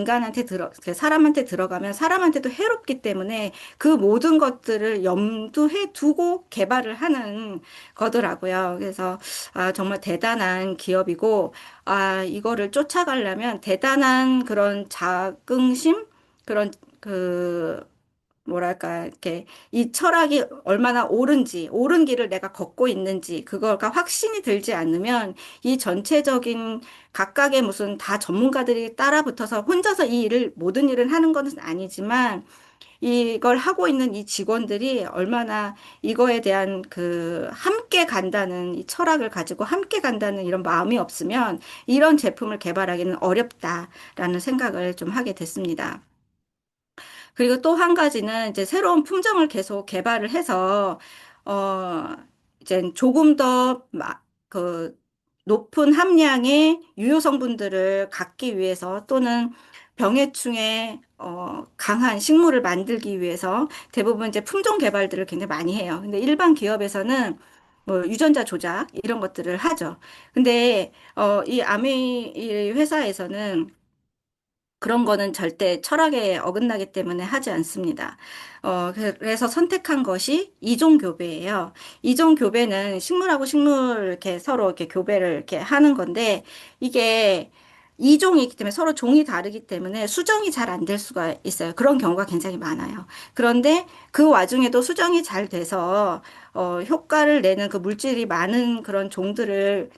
그 사람한테 들어가면 사람한테도 해롭기 때문에 그 모든 것들을 염두에 두고 개발을 하는 거더라고요. 그래서 아, 정말 대단한 기업이고, 아, 이거를 쫓아가려면 대단한 그런 자긍심? 그런 뭐랄까, 이렇게, 이 철학이 얼마나 옳은지, 옳은 길을 내가 걷고 있는지, 그거가 확신이 들지 않으면 이 전체적인 각각의 무슨 다 전문가들이 따라 붙어서 혼자서 이 일을, 모든 일을 하는 것은 아니지만, 이걸 하고 있는 이 직원들이 얼마나 이거에 대한 함께 간다는 이 철학을 가지고 함께 간다는 이런 마음이 없으면 이런 제품을 개발하기는 어렵다라는 생각을 좀 하게 됐습니다. 그리고 또 한 가지는 이제 새로운 품종을 계속 개발을 해서, 어, 이제 조금 더, 높은 함량의 유효 성분들을 갖기 위해서 또는 병해충에, 강한 식물을 만들기 위해서 대부분 이제 품종 개발들을 굉장히 많이 해요. 근데 일반 기업에서는 뭐 유전자 조작 이런 것들을 하죠. 근데, 이 아메이 이 회사에서는 그런 거는 절대 철학에 어긋나기 때문에 하지 않습니다. 그래서 선택한 것이 이종 교배예요. 이종 교배는 식물하고 식물 이렇게 서로 이렇게 교배를 이렇게 하는 건데 이게 이종이 있기 때문에 서로 종이 다르기 때문에 수정이 잘 안 될 수가 있어요. 그런 경우가 굉장히 많아요. 그런데 그 와중에도 수정이 잘 돼서 효과를 내는 그 물질이 많은 그런 종들을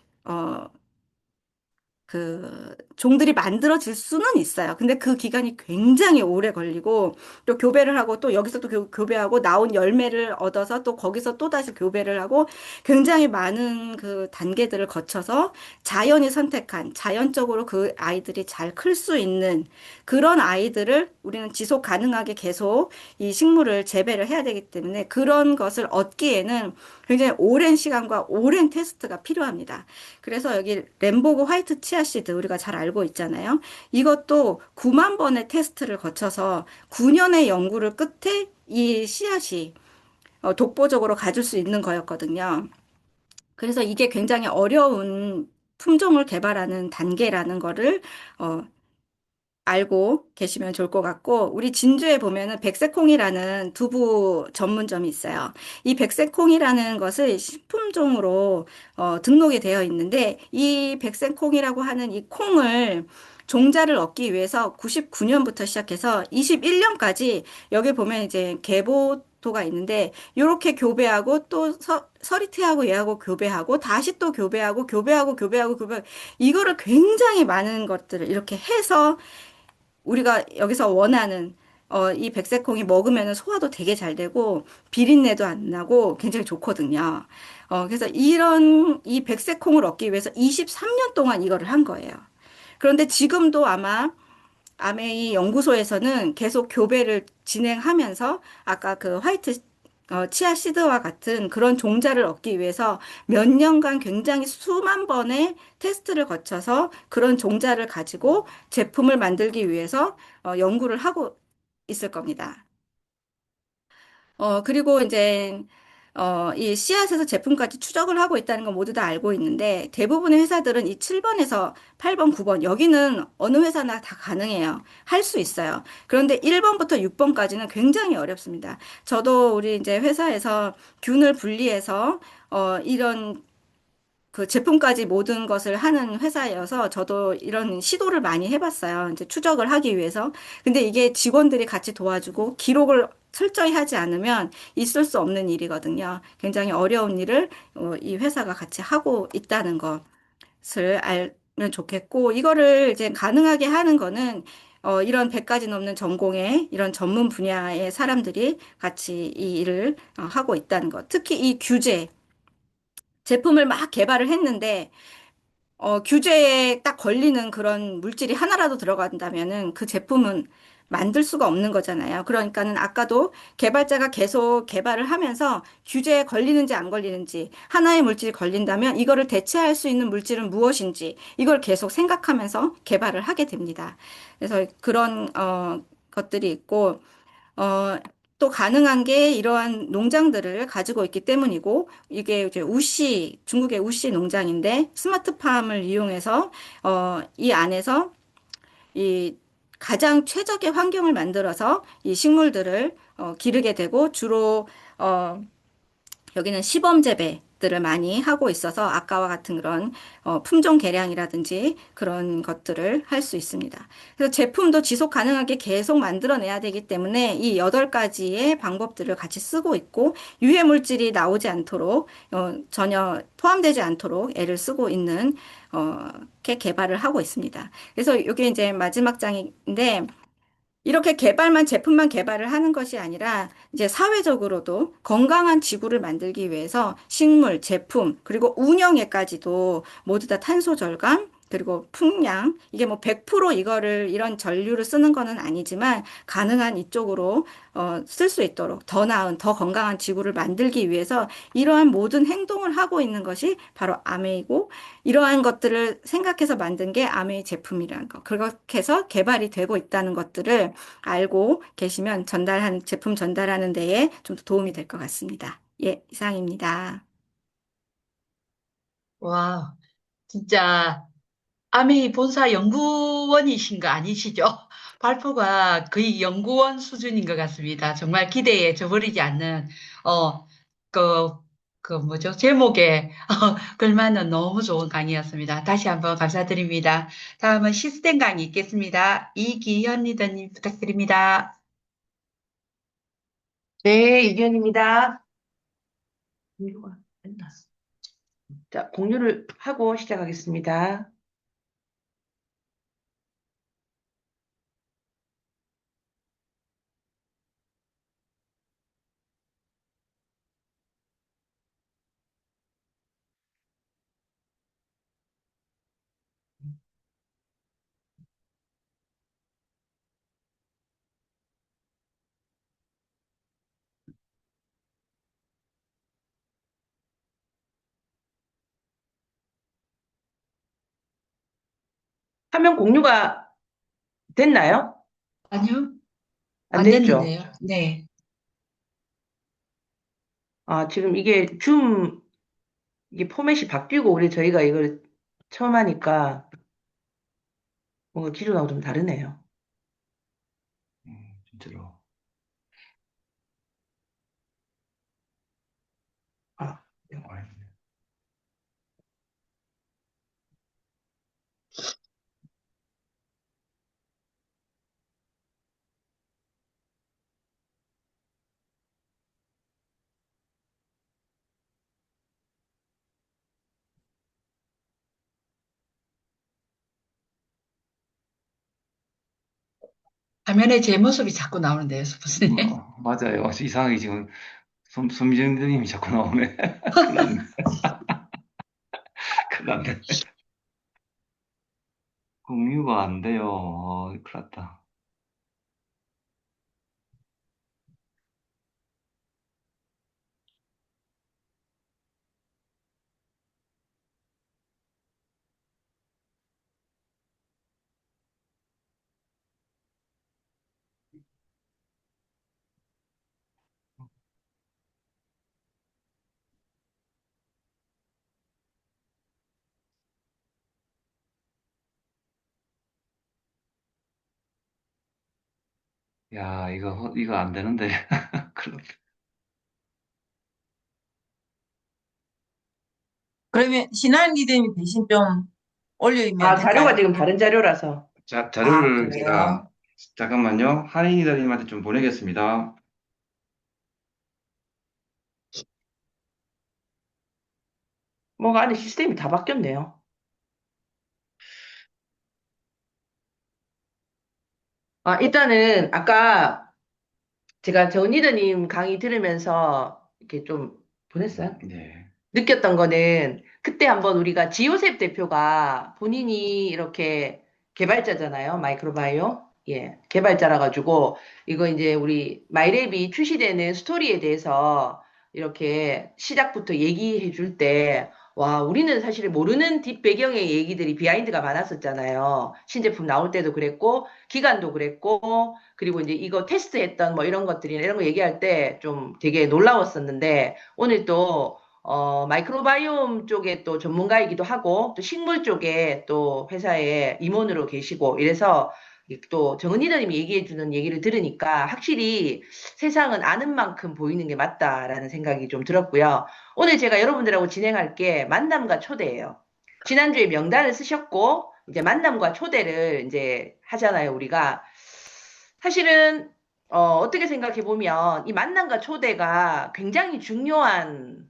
종들이 만들어질 수는 있어요. 근데 그 기간이 굉장히 오래 걸리고, 또 교배를 하고, 또 여기서 또 교배하고, 나온 열매를 얻어서 또 거기서 또 다시 교배를 하고, 굉장히 많은 그 단계들을 거쳐서 자연이 선택한, 자연적으로 그 아이들이 잘 클 수 있는 그런 아이들을 우리는 지속 가능하게 계속 이 식물을 재배를 해야 되기 때문에 그런 것을 얻기에는 굉장히 오랜 시간과 오랜 테스트가 필요합니다. 그래서 여기 램보그 화이트 치아씨드 우리가 잘 알고 있잖아요. 이것도 9만 번의 테스트를 거쳐서 9년의 연구를 끝에 이 씨앗이 독보적으로 가질 수 있는 거였거든요. 그래서 이게 굉장히 어려운 품종을 개발하는 단계라는 거를 어, 알고 계시면 좋을 것 같고, 우리 진주에 보면은 백색콩이라는 두부 전문점이 있어요. 이 백색콩이라는 것을 식품종으로 등록이 되어 있는데, 이 백색콩이라고 하는 이 콩을 종자를 얻기 위해서 99년부터 시작해서 21년까지 여기 보면 이제 계보토가 있는데, 이렇게 교배하고 또 서리태하고 얘하고 교배하고 다시 또 교배하고 교배하고 교배하고 교배하고 이거를 굉장히 많은 것들을 이렇게 해서 우리가 여기서 원하는 이 백색콩이 먹으면 소화도 되게 잘 되고 비린내도 안 나고 굉장히 좋거든요. 그래서 이 백색콩을 얻기 위해서 23년 동안 이거를 한 거예요. 그런데 지금도 아마 아메이 연구소에서는 계속 교배를 진행하면서 아까 그 화이트 치아 시드와 같은 그런 종자를 얻기 위해서 몇 년간 굉장히 수만 번의 테스트를 거쳐서 그런 종자를 가지고 제품을 만들기 위해서 연구를 하고 있을 겁니다. 그리고 이제, 이 씨앗에서 제품까지 추적을 하고 있다는 건 모두 다 알고 있는데, 대부분의 회사들은 이 7번에서 8번, 9번, 여기는 어느 회사나 다 가능해요. 할 수 있어요. 그런데 1번부터 6번까지는 굉장히 어렵습니다. 저도 우리 이제 회사에서 균을 분리해서, 이런 그 제품까지 모든 것을 하는 회사여서 저도 이런 시도를 많이 해봤어요. 이제 추적을 하기 위해서. 근데 이게 직원들이 같이 도와주고 기록을 철저히 하지 않으면 있을 수 없는 일이거든요. 굉장히 어려운 일을 이 회사가 같이 하고 있다는 것을 알면 좋겠고, 이거를 이제 가능하게 하는 거는 이런 100가지 넘는 전공의 이런 전문 분야의 사람들이 같이 이 일을 하고 있다는 것. 특히 이 규제, 제품을 막 개발을 했는데 규제에 딱 걸리는 그런 물질이 하나라도 들어간다면은 그 제품은 만들 수가 없는 거잖아요. 그러니까는 아까도 개발자가 계속 개발을 하면서 규제에 걸리는지 안 걸리는지, 하나의 물질이 걸린다면 이거를 대체할 수 있는 물질은 무엇인지, 이걸 계속 생각하면서 개발을 하게 됩니다. 그래서 그런, 것들이 있고, 어, 또 가능한 게 이러한 농장들을 가지고 있기 때문이고, 이게 이제 중국의 우씨 농장인데, 스마트팜을 이용해서, 이 안에서 이 가장 최적의 환경을 만들어서 이 식물들을 기르게 되고, 주로, 어, 여기는 시범 재배들을 많이 하고 있어서 아까와 같은 그런 품종 개량이라든지 그런 것들을 할 수 있습니다. 그래서 제품도 지속 가능하게 계속 만들어내야 되기 때문에 이 8가지의 방법들을 같이 쓰고 있고 유해 물질이 나오지 않도록 전혀 포함되지 않도록 애를 쓰고 있는 게 개발을 하고 있습니다. 그래서 이게 이제 마지막 장인데 이렇게 제품만 개발을 하는 것이 아니라 이제 사회적으로도 건강한 지구를 만들기 위해서 식물, 제품, 그리고 운영에까지도 모두 다 탄소 절감, 그리고 풍량, 이게 뭐 100% 이거를 이런 전류를 쓰는 거는 아니지만 가능한 이쪽으로 쓸 수 있도록 더 나은, 더 건강한 지구를 만들기 위해서 이러한 모든 행동을 하고 있는 것이 바로 아메이고 이러한 것들을 생각해서 만든 게 아메이 제품이라는 거. 그렇게 해서 개발이 되고 있다는 것들을 알고 계시면 제품 전달하는 데에 좀 더 도움이 될 것 같습니다. 예, 이상입니다. 와, 진짜 아메이 본사 연구원이신 거 아니시죠? 발표가 거의 연구원 수준인 것 같습니다. 정말 기대에 저버리지 않는, 어, 그, 뭐죠? 제목에 걸맞는 너무 좋은 강의였습니다. 다시 한번 감사드립니다. 다음은 시스템 강의 있겠습니다. 이기현 리더님 부탁드립니다. 네, 이기현입니다. 공유가 됐나? 자, 공유를 하고 시작하겠습니다. 화면 공유가 됐나요? 아니요, 안 안 됐죠? 됐는데요. 네. 아, 지금 이게 포맷이 바뀌고, 우리 저희가 이걸 처음 하니까 뭔가 기존하고 좀 다르네요. 진짜로. 아, 화면에 제 모습이 자꾸 나오는데요, 교수님. 맞아요. 이상하게 지금 손미정님이 자꾸 나오네. 큰일 났네. 큰일 났네. 공유가 안 돼요. 큰일 났다. 야, 이거 안 되는데. 큰일 났다. 그러면 신한 리듬이 대신 좀 올려주면 자료가 될까요? 지금 다른 자료라서. 자료를 제가, 그래요? 잠깐만요. 한인이들님한테 좀 보내겠습니다. 뭔가 안에 시스템이 다 바뀌었네요. 일단은 아까 제가 정니더님 강의 들으면서 이렇게 좀 보냈어요. 네. 느꼈던 거는 그때 한번 우리가 지요셉 대표가 본인이 이렇게 개발자잖아요. 마이크로바이오. 예, 개발자라 가지고 이거 이제 우리 마이랩이 출시되는 스토리에 대해서 이렇게 시작부터 얘기해 줄 때, 와, 우리는 사실 모르는 뒷 배경의 얘기들이 비하인드가 많았었잖아요. 신제품 나올 때도 그랬고, 기간도 그랬고, 그리고 이제 이거 테스트했던 뭐 이런 것들이나 이런 거 얘기할 때 좀 되게 놀라웠었는데, 오늘 또 마이크로바이옴 쪽에 또 전문가이기도 하고, 또 식물 쪽에 또 회사에 임원으로 계시고, 이래서 또 정은이더님이 얘기해주는 얘기를 들으니까 확실히 세상은 아는 만큼 보이는 게 맞다라는 생각이 좀 들었고요. 오늘 제가 여러분들하고 진행할 게 만남과 초대예요. 지난주에 명단을 쓰셨고, 이제 만남과 초대를 이제 하잖아요, 우리가. 사실은, 어떻게 생각해 보면 이 만남과 초대가 굉장히 중요한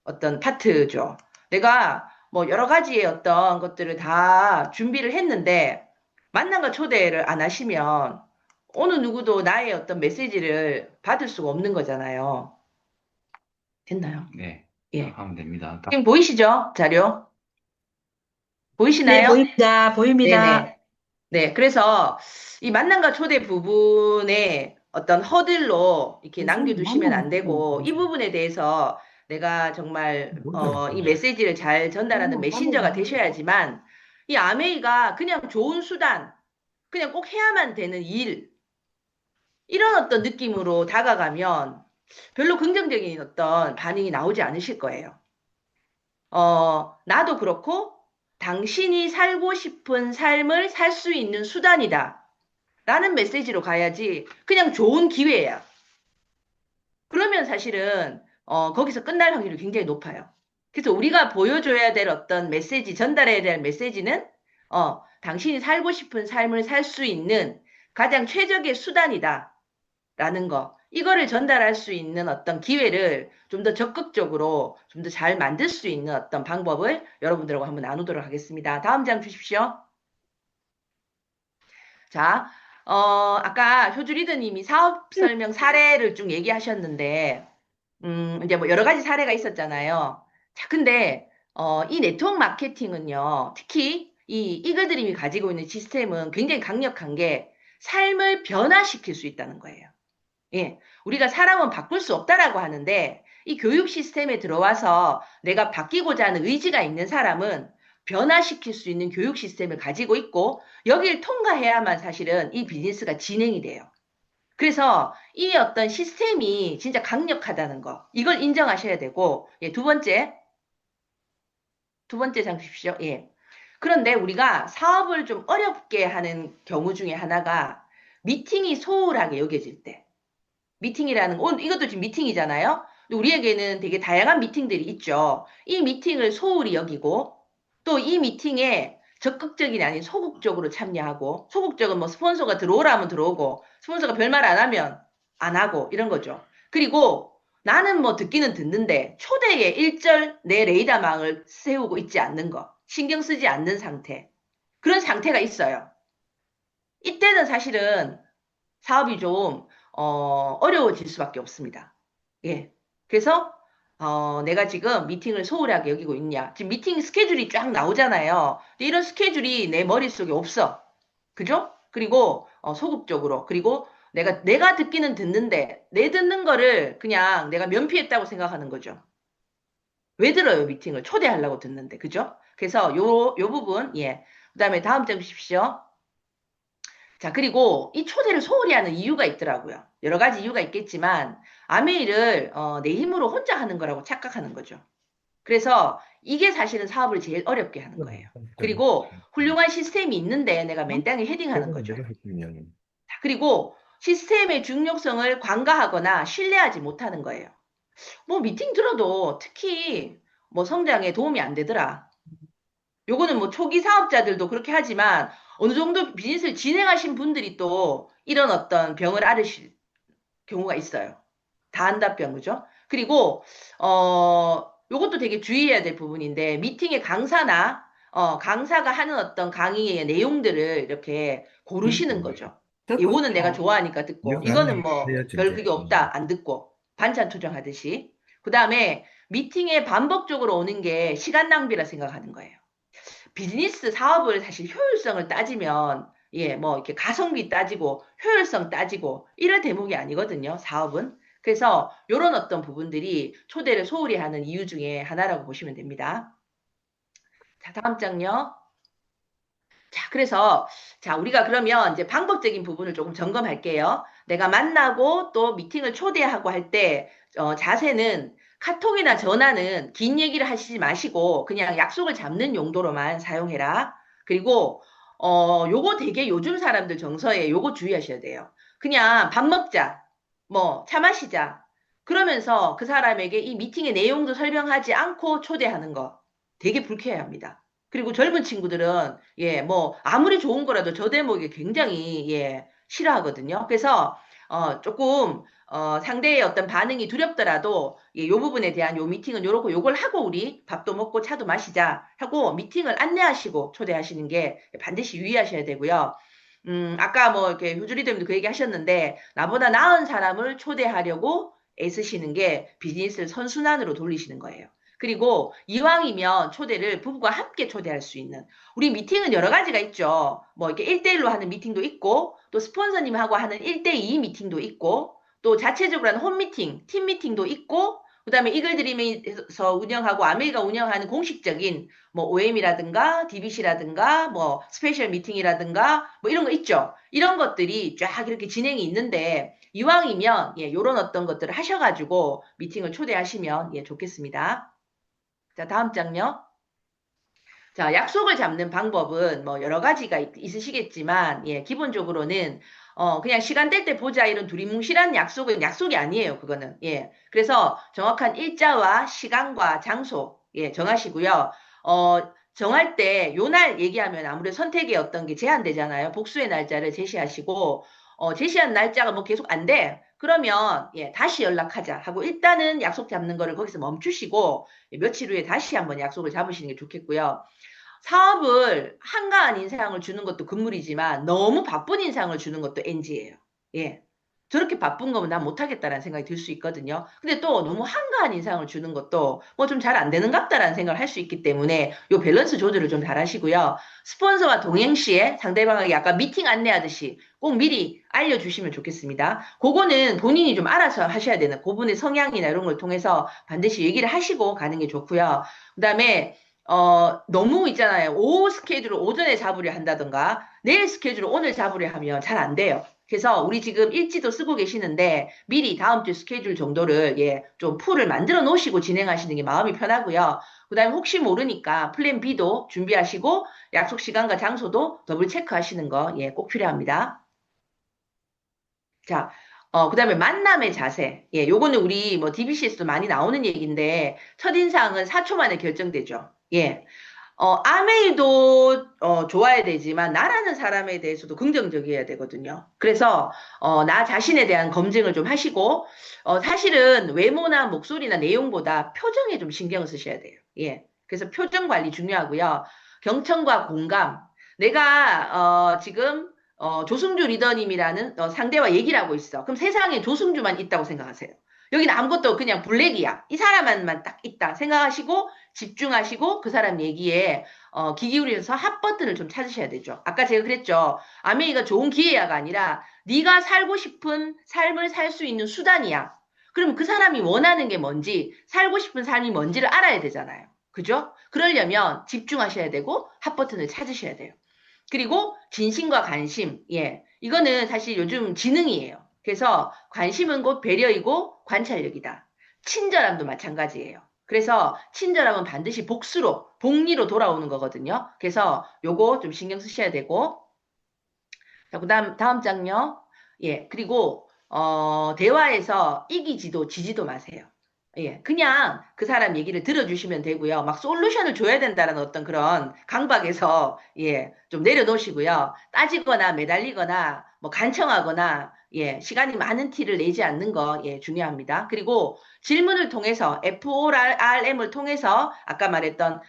어떤 파트죠. 내가 뭐 여러 가지의 어떤 것들을 다 준비를 했는데 만남과 초대를 안 하시면 어느 누구도 나의 어떤 메시지를 받을 수가 없는 거잖아요. 됐나요? 네. 예. 하면 됩니다. 지금 보이시죠? 자료? 네, 보이시나요? 보입니다. 보입니다. 네네. 네, 그래서 이 만남과 초대 부분에 어떤 허들로 이렇게 남겨두시면 안 되고, 이 부분에 대해서 내가 정말, 이 메시지를 잘 전달하는 메신저가 되셔야지만, 이 아메이가 그냥 좋은 수단, 그냥 꼭 해야만 되는 일, 이런 어떤 느낌으로 다가가면 별로 긍정적인 어떤 반응이 나오지 않으실 거예요. 나도 그렇고, 당신이 살고 싶은 삶을 살 수 있는 수단이다. 라는 메시지로 가야지 그냥 좋은 기회야. 그러면 사실은 거기서 끝날 확률이 굉장히 높아요. 그래서 우리가 보여줘야 될 어떤 메시지, 전달해야 될 메시지는 당신이 살고 싶은 삶을 살 수 있는 가장 최적의 수단이다. 라는 거. 이거를 전달할 수 있는 어떤 기회를 좀 더 적극적으로 좀 더 잘 만들 수 있는 어떤 방법을 여러분들하고 한번 나누도록 하겠습니다. 다음 장 주십시오. 자, 아까 효주 리더님이 사업 설명 사례를 쭉 얘기하셨는데, 이제 뭐 여러 가지 사례가 있었잖아요. 자, 근데, 이 네트워크 마케팅은요, 특히 이 이글드림이 가지고 있는 시스템은 굉장히 강력한 게 삶을 변화시킬 수 있다는 거예요. 예, 우리가 사람은 바꿀 수 없다라고 하는데, 이 교육 시스템에 들어와서 내가 바뀌고자 하는 의지가 있는 사람은 변화시킬 수 있는 교육 시스템을 가지고 있고, 여기를 통과해야만 사실은 이 비즈니스가 진행이 돼요. 그래서 이 어떤 시스템이 진짜 강력하다는 거, 이걸 인정하셔야 되고, 예, 두 번째 장 주십시오. 예. 그런데 우리가 사업을 좀 어렵게 하는 경우 중에 하나가 미팅이 소홀하게 여겨질 때. 미팅이라는 건, 이것도 지금 미팅이잖아요. 우리에게는 되게 다양한 미팅들이 있죠. 이 미팅을 소홀히 여기고, 또 이 미팅에 적극적이 아닌 소극적으로 참여하고, 소극적은 뭐 스폰서가 들어오라면 들어오고, 스폰서가 별말 안 하면 안 하고, 이런 거죠. 그리고 나는 뭐 듣기는 듣는데, 초대에 일절 내 레이더망을 세우고 있지 않는 거, 신경 쓰지 않는 상태. 그런 상태가 있어요. 이때는 사실은 사업이 좀, 어려워질 수밖에 없습니다. 예. 그래서, 내가 지금 미팅을 소홀하게 여기고 있냐. 지금 미팅 스케줄이 쫙 나오잖아요. 근데 이런 스케줄이 내 머릿속에 없어. 그죠? 그리고, 소극적으로. 그리고 내가 듣기는 듣는데, 내 듣는 거를 그냥 내가 면피했다고 생각하는 거죠. 왜 들어요, 미팅을? 초대하려고 듣는데. 그죠? 그래서 요 부분, 예. 그 다음에 다음 점 보십시오. 자, 그리고 이 초대를 소홀히 하는 이유가 있더라고요. 여러 가지 이유가 있겠지만, 아메이를, 내 힘으로 혼자 하는 거라고 착각하는 거죠. 그래서 이게 사실은 사업을 제일 어렵게 하는 거예요. 그리고 훌륭한 시스템이 있는데 내가 맨땅에 헤딩하는 거죠. 자, 그리고 시스템의 중요성을 관가하거나 신뢰하지 못하는 거예요. 뭐 미팅 들어도 특히 뭐 성장에 도움이 안 되더라. 요거는 뭐 초기 사업자들도 그렇게 하지만 어느 정도 비즈니스를 진행하신 분들이 또 이런 어떤 병을 앓으실 경우가 있어요. 다한다병, 그죠? 그리고, 요것도 되게 주의해야 될 부분인데, 미팅의 강사나, 강사가 하는 어떤 강의의 내용들을 이렇게 고르시는 거죠. 이거는 내가 좋아하니까 듣고, 이거는 뭐, 별 그게 없다, 안 듣고, 반찬 투정하듯이. 그 다음에, 미팅에 반복적으로 오는 게 시간 낭비라 생각하는 거예요. 비즈니스 사업을 사실 효율성을 따지면, 예, 뭐, 이렇게 가성비 따지고, 효율성 따지고, 이런 대목이 아니거든요, 사업은. 그래서, 요런 어떤 부분들이 초대를 소홀히 하는 이유 중에 하나라고 보시면 됩니다. 자, 다음 장요. 자, 그래서, 자, 우리가 그러면 이제 방법적인 부분을 조금 점검할게요. 내가 만나고 또 미팅을 초대하고 할 때, 자세는 카톡이나 전화는 긴 얘기를 하시지 마시고, 그냥 약속을 잡는 용도로만 사용해라. 그리고, 요거 되게 요즘 사람들 정서에 요거 주의하셔야 돼요. 그냥 밥 먹자. 뭐, 차 마시자. 그러면서 그 사람에게 이 미팅의 내용도 설명하지 않고 초대하는 거 되게 불쾌해합니다. 그리고 젊은 친구들은 예, 뭐 아무리 좋은 거라도 저 대목이 굉장히 예, 싫어하거든요. 그래서 조금 상대의 어떤 반응이 두렵더라도 예, 요 부분에 대한 요 미팅은 요렇고 요걸 하고 우리 밥도 먹고 차도 마시자 하고 미팅을 안내하시고 초대하시는 게 반드시 유의하셔야 되고요. 아까 뭐 이렇게 휴주리님도 그 얘기 하셨는데 나보다 나은 사람을 초대하려고 애쓰시는 게 비즈니스를 선순환으로 돌리시는 거예요. 그리고 이왕이면 초대를 부부가 함께 초대할 수 있는 우리 미팅은 여러 가지가 있죠. 뭐 이렇게 1대1로 하는 미팅도 있고 또 스폰서님하고 하는 1대2 미팅도 있고 또 자체적으로 하는 홈 미팅, 팀 미팅도 있고 그다음에 이글드림에서 운영하고 아메리가 운영하는 공식적인 뭐 OM이라든가 DBC라든가 뭐 스페셜 미팅이라든가 뭐 이런 거 있죠. 이런 것들이 쫙 이렇게 진행이 있는데 이왕이면 예, 요런 어떤 것들을 하셔가지고 미팅을 초대하시면 예, 좋겠습니다. 자, 다음 장요. 자, 약속을 잡는 방법은 뭐 여러 가지가 있으시겠지만, 예, 기본적으로는, 그냥 시간 될 때 보자 이런 두리뭉실한 약속은 약속이 아니에요, 그거는. 예. 그래서 정확한 일자와 시간과 장소, 예, 정하시고요. 정할 때 요 날 얘기하면 아무래도 선택의 어떤 게 제한되잖아요. 복수의 날짜를 제시하시고, 제시한 날짜가 뭐 계속 안 돼. 그러면, 예, 다시 연락하자 하고 일단은 약속 잡는 거를 거기서 멈추시고, 예, 며칠 후에 다시 한번 약속을 잡으시는 게 좋겠고요. 사업을 한가한 인상을 주는 것도 금물이지만 너무 바쁜 인상을 주는 것도 NG예요. 예. 저렇게 바쁜 거면 난 못하겠다라는 생각이 들 수 있거든요. 근데 또 너무 한가한 인상을 주는 것도 뭐 좀 잘 안 되는 같다라는 생각을 할 수 있기 때문에 요 밸런스 조절을 좀 잘 하시고요. 스폰서와 동행 시에 상대방에게 아까 미팅 안내하듯이 꼭 미리 알려주시면 좋겠습니다. 그거는 본인이 좀 알아서 하셔야 되는 그분의 성향이나 이런 걸 통해서 반드시 얘기를 하시고 가는 게 좋고요. 그 다음에 너무 있잖아요. 오후 스케줄을 오전에 잡으려 한다던가, 내일 스케줄을 오늘 잡으려 하면 잘 안 돼요. 그래서 우리 지금 일지도 쓰고 계시는데, 미리 다음 주 스케줄 정도를, 예, 좀 풀을 만들어 놓으시고 진행하시는 게 마음이 편하고요. 그 다음에 혹시 모르니까 플랜 B도 준비하시고, 약속 시간과 장소도 더블 체크 하시는 거, 예, 꼭 필요합니다. 자, 그 다음에 만남의 자세. 예, 요거는 우리 뭐 DBC에서도 많이 나오는 얘기인데, 첫인상은 4초 만에 결정되죠. 예. 아메이도, 좋아야 되지만, 나라는 사람에 대해서도 긍정적이어야 되거든요. 그래서, 나 자신에 대한 검증을 좀 하시고, 사실은 외모나 목소리나 내용보다 표정에 좀 신경을 쓰셔야 돼요. 예. 그래서 표정 관리 중요하고요. 경청과 공감. 내가, 지금, 조승주 리더님이라는 상대와 얘기를 하고 있어. 그럼 세상에 조승주만 있다고 생각하세요. 여기는 아무것도 그냥 블랙이야. 이 사람만 딱 있다 생각하시고 집중하시고 그 사람 얘기에 귀 기울여서 핫 버튼을 좀 찾으셔야 되죠. 아까 제가 그랬죠. 아메이가 좋은 기회야가 아니라 네가 살고 싶은 삶을 살 수 있는 수단이야. 그럼 그 사람이 원하는 게 뭔지, 살고 싶은 삶이 뭔지를 알아야 되잖아요. 그죠? 그러려면 집중하셔야 되고 핫 버튼을 찾으셔야 돼요. 그리고 진심과 관심, 예. 이거는 사실 요즘 지능이에요. 그래서 관심은 곧 배려이고 관찰력이다. 친절함도 마찬가지예요. 그래서 친절함은 반드시 복수로, 복리로 돌아오는 거거든요. 그래서 요거 좀 신경 쓰셔야 되고. 자, 다음 장요. 예. 그리고, 대화에서 이기지도 지지도 마세요. 예. 그냥 그 사람 얘기를 들어주시면 되고요. 막 솔루션을 줘야 된다는 어떤 그런 강박에서, 예, 좀 내려놓으시고요. 따지거나 매달리거나, 뭐 간청하거나, 예, 시간이 많은 티를 내지 않는 거, 예, 중요합니다. 그리고 질문을 통해서, FORM을 통해서, 아까 말했던,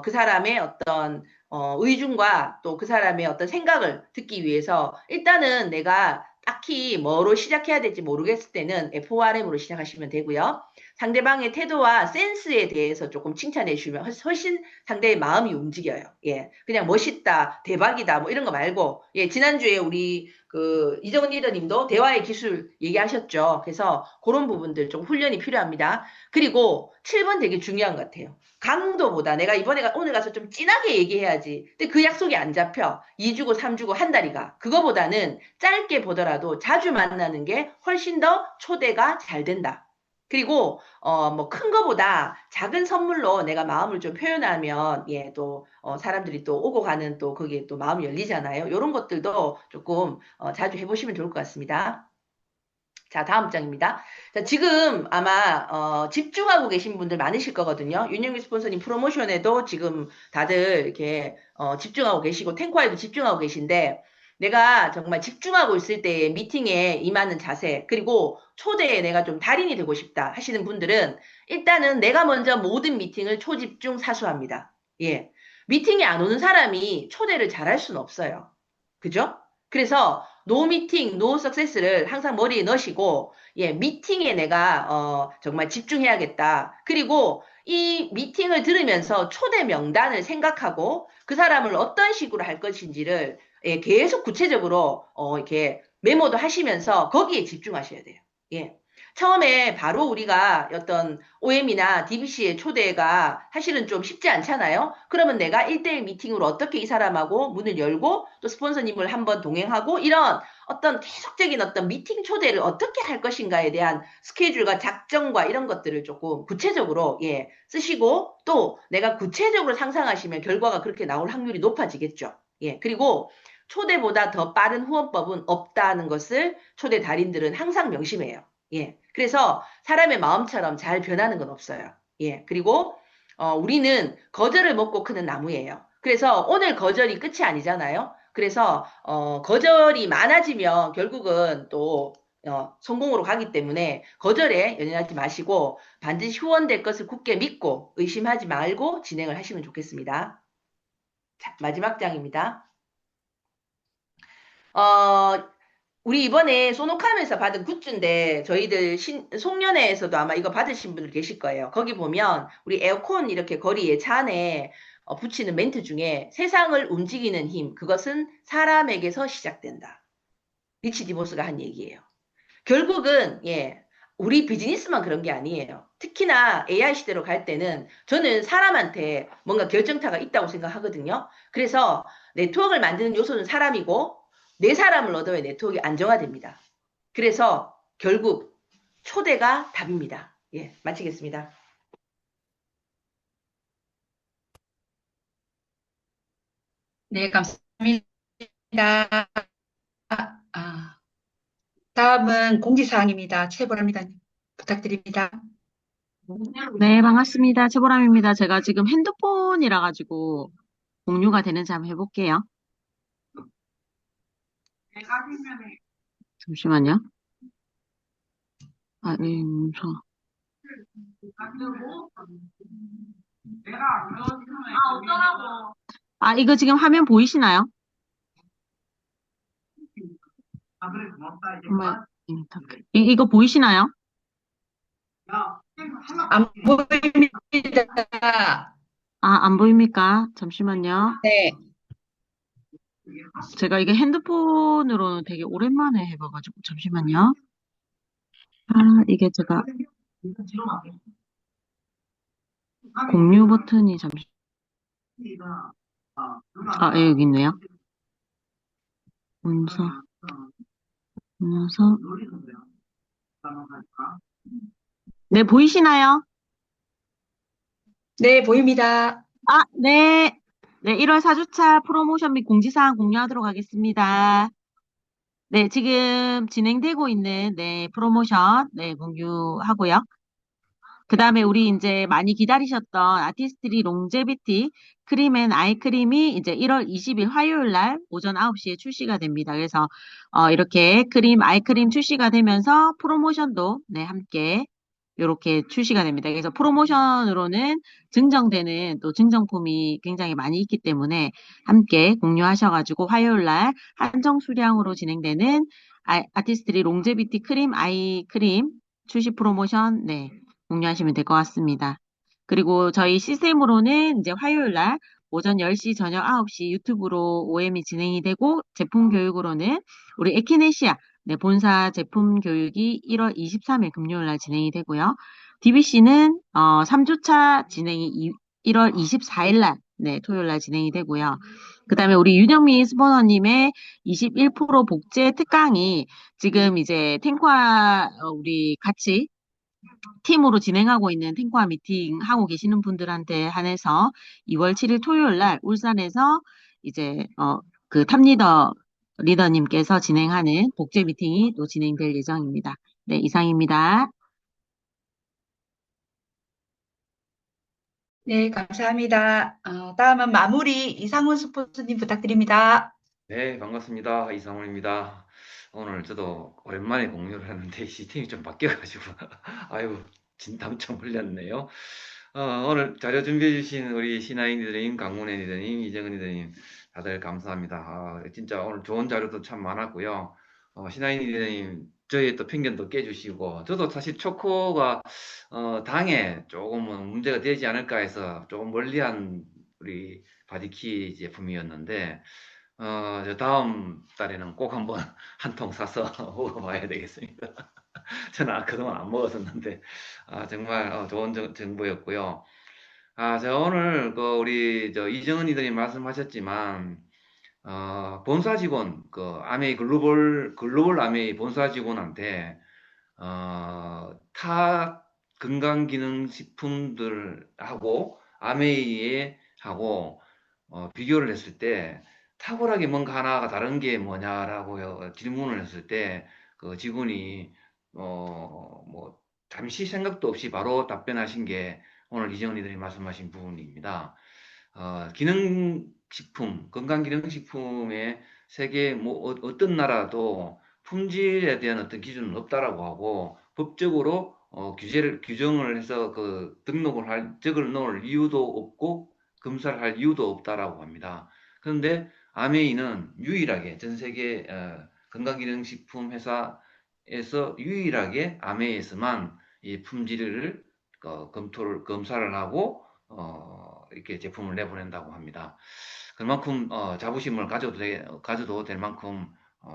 그 사람의 어떤 의중과 또 그 사람의 어떤 생각을 듣기 위해서 일단은 내가 딱히 뭐로 시작해야 될지 모르겠을 때는 FORM으로 시작하시면 되고요. 상대방의 태도와 센스에 대해서 조금 칭찬해 주시면 훨씬 상대의 마음이 움직여요. 예. 그냥 멋있다, 대박이다, 뭐 이런 거 말고, 예, 지난주에 우리 이정은 리더님도 대화의 기술 얘기하셨죠. 그래서 그런 부분들 좀 훈련이 필요합니다. 그리고 7번 되게 중요한 것 같아요. 강도보다 내가 오늘 가서 좀 진하게 얘기해야지. 근데 그 약속이 안 잡혀. 2주고 3주고 한 달이 가. 그거보다는 짧게 보더라도 자주 만나는 게 훨씬 더 초대가 잘 된다. 그리고 뭐 큰 거보다 작은 선물로 내가 마음을 좀 표현하면 예, 또 사람들이 또 오고 가는 또 거기에 또 마음이 열리잖아요. 이런 것들도 조금 자주 해보시면 좋을 것 같습니다. 자, 다음 장입니다. 자, 지금 아마 집중하고 계신 분들 많으실 거거든요. 윤영미 스폰서님 프로모션에도 지금 다들 이렇게 집중하고 계시고 탱커에도 집중하고 계신데 내가 정말 집중하고 있을 때 미팅에 임하는 자세 그리고 초대에 내가 좀 달인이 되고 싶다 하시는 분들은 일단은 내가 먼저 모든 미팅을 초집중 사수합니다. 예. 미팅에 안 오는 사람이 초대를 잘할 수는 없어요. 그죠? 그래서 노 미팅, 노 석세스를 항상 머리에 넣으시고, 예, 미팅에 내가, 정말 집중해야겠다. 그리고 이 미팅을 들으면서 초대 명단을 생각하고 그 사람을 어떤 식으로 할 것인지를, 예, 계속 구체적으로, 이렇게 메모도 하시면서 거기에 집중하셔야 돼요. 예. 처음에 바로 우리가 어떤 OM이나 DBC의 초대가 사실은 좀 쉽지 않잖아요. 그러면 내가 1대1 미팅으로 어떻게 이 사람하고 문을 열고 또 스폰서님을 한번 동행하고 이런 어떤 계속적인 어떤 미팅 초대를 어떻게 할 것인가에 대한 스케줄과 작정과 이런 것들을 조금 구체적으로 예, 쓰시고 또 내가 구체적으로 상상하시면 결과가 그렇게 나올 확률이 높아지겠죠. 예, 그리고 초대보다 더 빠른 후원법은 없다는 것을 초대 달인들은 항상 명심해요. 예. 그래서 사람의 마음처럼 잘 변하는 건 없어요. 예. 그리고, 우리는 거절을 먹고 크는 나무예요. 그래서 오늘 거절이 끝이 아니잖아요. 그래서, 거절이 많아지면 결국은 또, 성공으로 가기 때문에 거절에 연연하지 마시고 반드시 후원될 것을 굳게 믿고 의심하지 말고 진행을 하시면 좋겠습니다. 자, 마지막 장입니다. 우리 이번에 소노캄에서 받은 굿즈인데 저희들 송년회에서도 아마 이거 받으신 분들 계실 거예요. 거기 보면 우리 에어컨 이렇게 거리에 차 안에 붙이는 멘트 중에 세상을 움직이는 힘, 그것은 사람에게서 시작된다. 리치 디보스가 한 얘기예요. 결국은 예, 우리 비즈니스만 그런 게 아니에요. 특히나 AI 시대로 갈 때는 저는 사람한테 뭔가 결정타가 있다고 생각하거든요. 그래서 네트워크를 만드는 요소는 사람이고 네 사람을 얻어야 네트워크가 안정화됩니다. 그래서 결국 초대가 답입니다. 예, 마치겠습니다. 네, 감사합니다. 아, 다음은 공지사항입니다. 최보람입니다. 부탁드립니다. 네, 반갑습니다. 최보람입니다. 제가 지금 핸드폰이라 가지고 공유가 되는지 한번 해볼게요. 잠시만요. 아, 네, 이거 지금 화면 보이시나요? 정말, 이거 보이시나요? 안 보입니다. 아, 안 보입니까? 잠시만요. 네. 제가 이게 핸드폰으로는 되게 오랜만에 해봐가지고, 잠시만요. 아, 이게 제가 공유 버튼이 예, 여기 있네요. 문서, 문서. 네, 보이시나요? 네, 보입니다. 아, 네. 네, 1월 4주차 프로모션 및 공지사항 공유하도록 하겠습니다. 네, 지금 진행되고 있는, 네, 프로모션, 네, 공유하고요. 그 다음에 우리 이제 많이 기다리셨던 아티스트리 롱제비티 크림 앤 아이크림이 이제 1월 20일 화요일 날 오전 9시에 출시가 됩니다. 그래서, 이렇게 크림, 아이크림 출시가 되면서 프로모션도, 네, 함께 이렇게 출시가 됩니다. 그래서 프로모션으로는 증정되는 또 증정품이 굉장히 많이 있기 때문에 함께 공유하셔가지고 화요일 날 한정 수량으로 진행되는 아티스트리 롱제비티 크림, 아이크림 출시 프로모션, 네, 공유하시면 될 것 같습니다. 그리고 저희 시스템으로는 이제 화요일 날 오전 10시, 저녁 9시 유튜브로 OM이 진행이 되고 제품 교육으로는 우리 에키네시아 네, 본사 제품 교육이 1월 23일 금요일 날 진행이 되고요. DBC는 3주차 진행이 1월 24일 날 네, 토요일 날 진행이 되고요. 그다음에 우리 윤영미 스포너님의 21% 복제 특강이 지금 이제 탱과 우리 같이 팀으로 진행하고 있는 탱과 미팅 하고 계시는 분들한테 한해서 2월 7일 토요일 날 울산에서 이제 그 탑리더 리더님께서 진행하는 복제 미팅이 또 진행될 예정입니다. 네, 이상입니다. 네, 감사합니다. 다음은 마무리 이상훈 스포츠님 부탁드립니다. 네, 반갑습니다. 이상훈입니다. 오늘 저도 오랜만에 공유를 하는데 시스템이 좀 바뀌어가지고 아유 진땀 좀 흘렸네요. 오늘 자료 준비해 주신 우리 신하인 리더님, 강문혜 리더님, 이정은 리더님 다들 감사합니다. 진짜 오늘 좋은 자료도 참 많았고요. 신하인 리더님 저희 또 편견도 깨주시고 저도 사실 초코가 당에 조금은 문제가 되지 않을까 해서 조금 멀리한 우리 바디키 제품이었는데 저 다음 달에는 꼭 한번 한 통 사서 먹어봐야 되겠습니다. 저는 그동안 안 먹었었는데, 정말 좋은 정보였고요. 제가 오늘 그 우리 저 이정은 이들이 말씀하셨지만, 본사 직원, 그 아메이 글로벌 아메이 본사 직원한테, 타 건강기능식품들하고 아메이에 하고 비교를 했을 때 탁월하게 뭔가 하나가 다른 게 뭐냐라고 질문을 했을 때 그 직원이 뭐 잠시 생각도 없이 바로 답변하신 게 오늘 이정리들이 말씀하신 부분입니다. 기능식품, 건강기능식품의 세계 뭐 어떤 나라도 품질에 대한 어떤 기준은 없다라고 하고 법적으로 규정을 해서 그 적을 넣을 이유도 없고 검사를 할 이유도 없다라고 합니다. 그런데 아메이는 유일하게 전 세계 건강기능식품 회사에서 유일하게 아메이에서만 이 품질을 검사를 하고 이렇게 제품을 내보낸다고 합니다. 그만큼 자부심을 가져도 될 만큼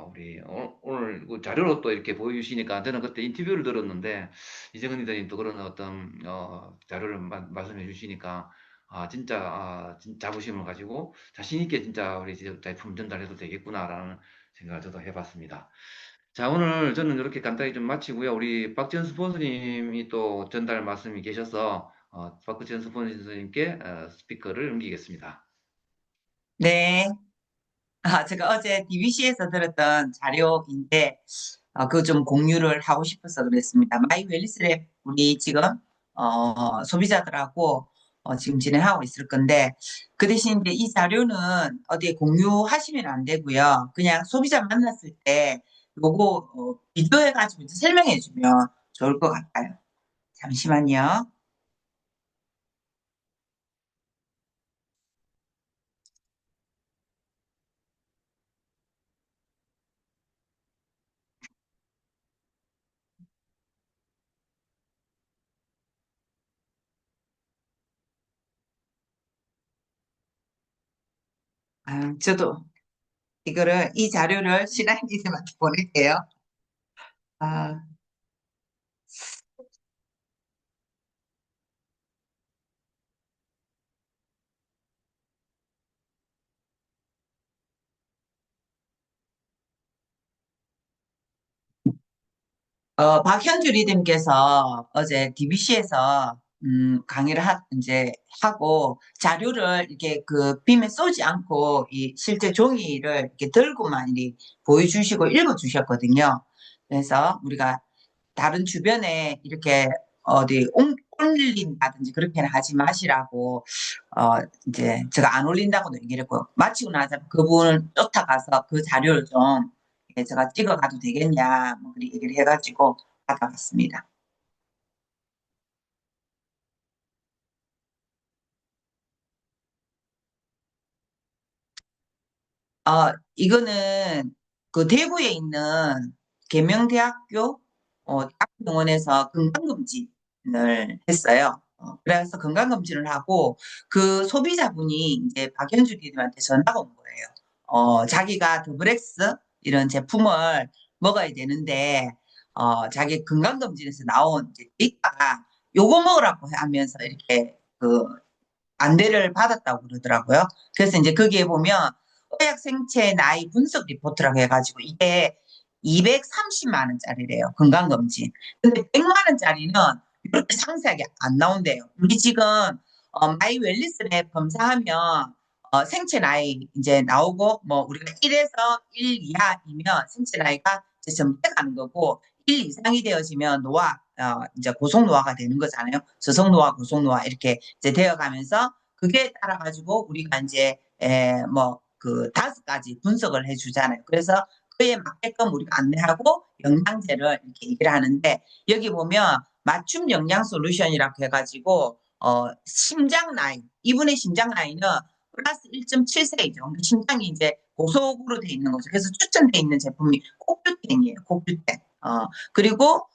우리 오늘 그 자료로 또 이렇게 보여주시니까 저는 그때 인터뷰를 들었는데 이정은 리더님 또 그런 어떤 자료를 말씀해 주시니까 진짜 자부심을 가지고 자신 있게 진짜 우리 제품 전달해도 되겠구나라는 생각을 저도 해봤습니다. 자, 오늘 저는 이렇게 간단히 좀 마치고요. 우리 박지현 스폰서님이 또 전달 말씀이 계셔서 박지현 스폰서님께 스피커를 넘기겠습니다. 네. 제가 어제 DBC에서 들었던 자료인데, 그거 좀 공유를 하고 싶어서 그랬습니다. 마이 웰리스랩 우리 지금, 소비자들하고, 지금 진행하고 있을 건데, 그 대신 이제 이 자료는 어디에 공유하시면 안 되고요. 그냥 소비자 만났을 때 요거, 비교해가지고 이제 설명해 주면 좋을 것 같아요. 잠시만요. 저도 이 자료를 신하님한테 보낼게요. 아, 박현주 리듬께서 어제 DBC에서 강의를 이제 하고 자료를 이렇게 그 빔에 쏘지 않고 이 실제 종이를 이렇게 들고만 이렇게 보여주시고 읽어주셨거든요. 그래서 우리가 다른 주변에 이렇게 어디 올린다든지 그렇게는 하지 마시라고 이제 제가 안 올린다고도 얘기를 했고 마치고 나서 그분을 쫓아가서 그 자료를 좀 제가 찍어가도 되겠냐 뭐 그렇게 얘기를 해가지고 받아봤습니다. 이거는 그 대구에 있는 계명대학교 대학병원에서 건강검진을 했어요. 그래서 건강검진을 하고 그 소비자분이 이제 박현주 님한테 전화가 온 거예요. 자기가 더블엑스 이런 제품을 먹어야 되는데 자기 건강검진에서 나온 이제 데이터가 요거 먹으라고 하면서 이렇게 그 안대를 받았다고 그러더라고요. 그래서 이제 거기에 보면 의학 생체 나이 분석 리포트라고 해가지고 이게 230만 원짜리래요. 건강검진. 근데 100만 원짜리는 이렇게 상세하게 안 나온대요. 우리 지금 마이 웰리스 랩 검사하면 생체 나이 이제 나오고 뭐 우리가 1에서 1 이하이면 생체 나이가 이제 점대가는 거고 1 이상이 되어지면 노화 이제 고속 노화가 되는 거잖아요. 저속 노화, 고속 노화 이렇게 이제 되어가면서 그게 따라 가지고 우리가 이제 뭐 그 5가지 분석을 해주잖아요. 그래서 그에 맞게끔 우리가 안내하고 영양제를 이렇게 얘기를 하는데 여기 보면 맞춤 영양 솔루션이라고 해가지고 심장 나이 이분의 심장 나이는 플러스 1.7세이죠. 그러니까 심장이 이제 고속으로 돼 있는 거죠. 그래서 추천돼 있는 제품이 코큐텐이에요. 코큐텐. 그리고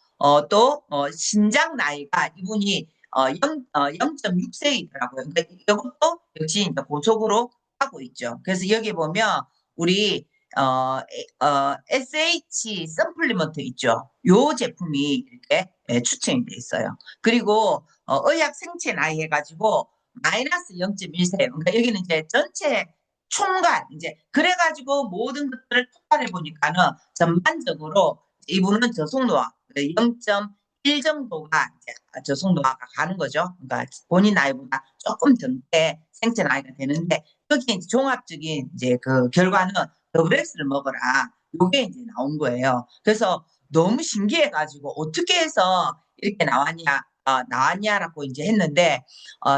또 신장 나이가 이분이 0.6세이더라고요. 그러니까 이것도 역시 이제 고속으로 하고 있죠. 그래서 여기 보면 우리 SH 서플리먼트 있죠. 요 제품이 이렇게 추천이 돼 있어요. 그리고 의학 생체 나이 해가지고 마이너스 0.1세예요. 그러니까 여기는 이제 전체 총괄 이제 그래가지고 모든 것들을 통괄해 보니까는 전반적으로 이분은 저속노화 0.1 정도가 이제 저속노화가 가는 거죠. 그러니까 본인 나이보다 조금 덜때 생체 나이가 되는데 여기 이제 종합적인 이제 그 결과는 더블엑스를 먹어라. 요게 이제 나온 거예요. 그래서 너무 신기해가지고 어떻게 해서 이렇게 나왔냐라고 이제 했는데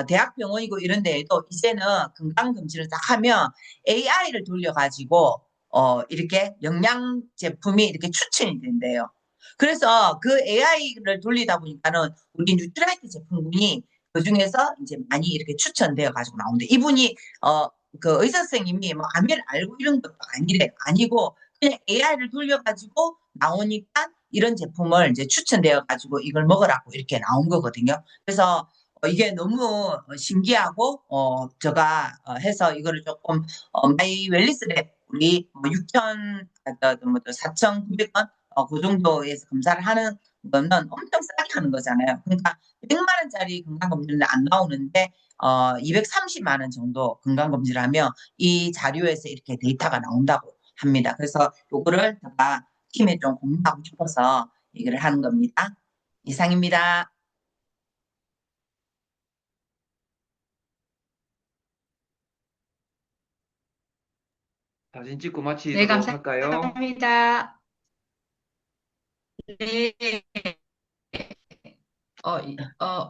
대학병원이고 이런 데에도 이제는 건강검진을 딱 하면 AI를 돌려가지고 이렇게 영양 제품이 이렇게 추천이 된대요. 그래서 그 AI를 돌리다 보니까는 우리 뉴트라이트 제품군이 그 중에서 이제 많이 이렇게 추천되어 가지고 나오는데 이분이 그 의사 선생님이 뭐 암을 알고 이런 것도 아니고 그냥 AI를 돌려가지고 나오니까 이런 제품을 이제 추천되어 가지고 이걸 먹으라고 이렇게 나온 거거든요. 그래서 이게 너무 신기하고 제가 해서 이거를 조금 마이 웰리스랩 우리 6천 4,900원 그 정도에서 검사를 하는 거는 엄청 싸게 하는 거잖아요. 그러니까 100만 원짜리 건강검진은 안 나오는데 230만 원 정도 건강검진을 하면 이 자료에서 이렇게 데이터가 나온다고 합니다. 그래서 요거를 제가 팀에 좀 공유하고 싶어서 얘기를 하는 겁니다. 이상입니다. 사진 찍고 네, 마치도록 할까요? 감사합니다. 네,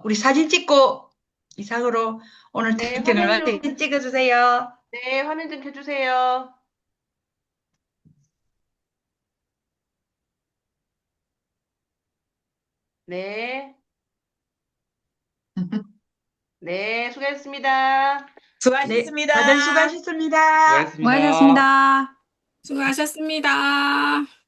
우리 사진 찍고 이상으로 오늘 네, 미팅을 화면 좀, 마치 찍어주세요. 네, 화면 좀 켜주세요. 네, 네, 수고하셨습니다. 네, 수고하셨습니다. 다들 수고하셨습니다. 수고하셨습니다. 수고하셨습니다. 수고하셨습니다.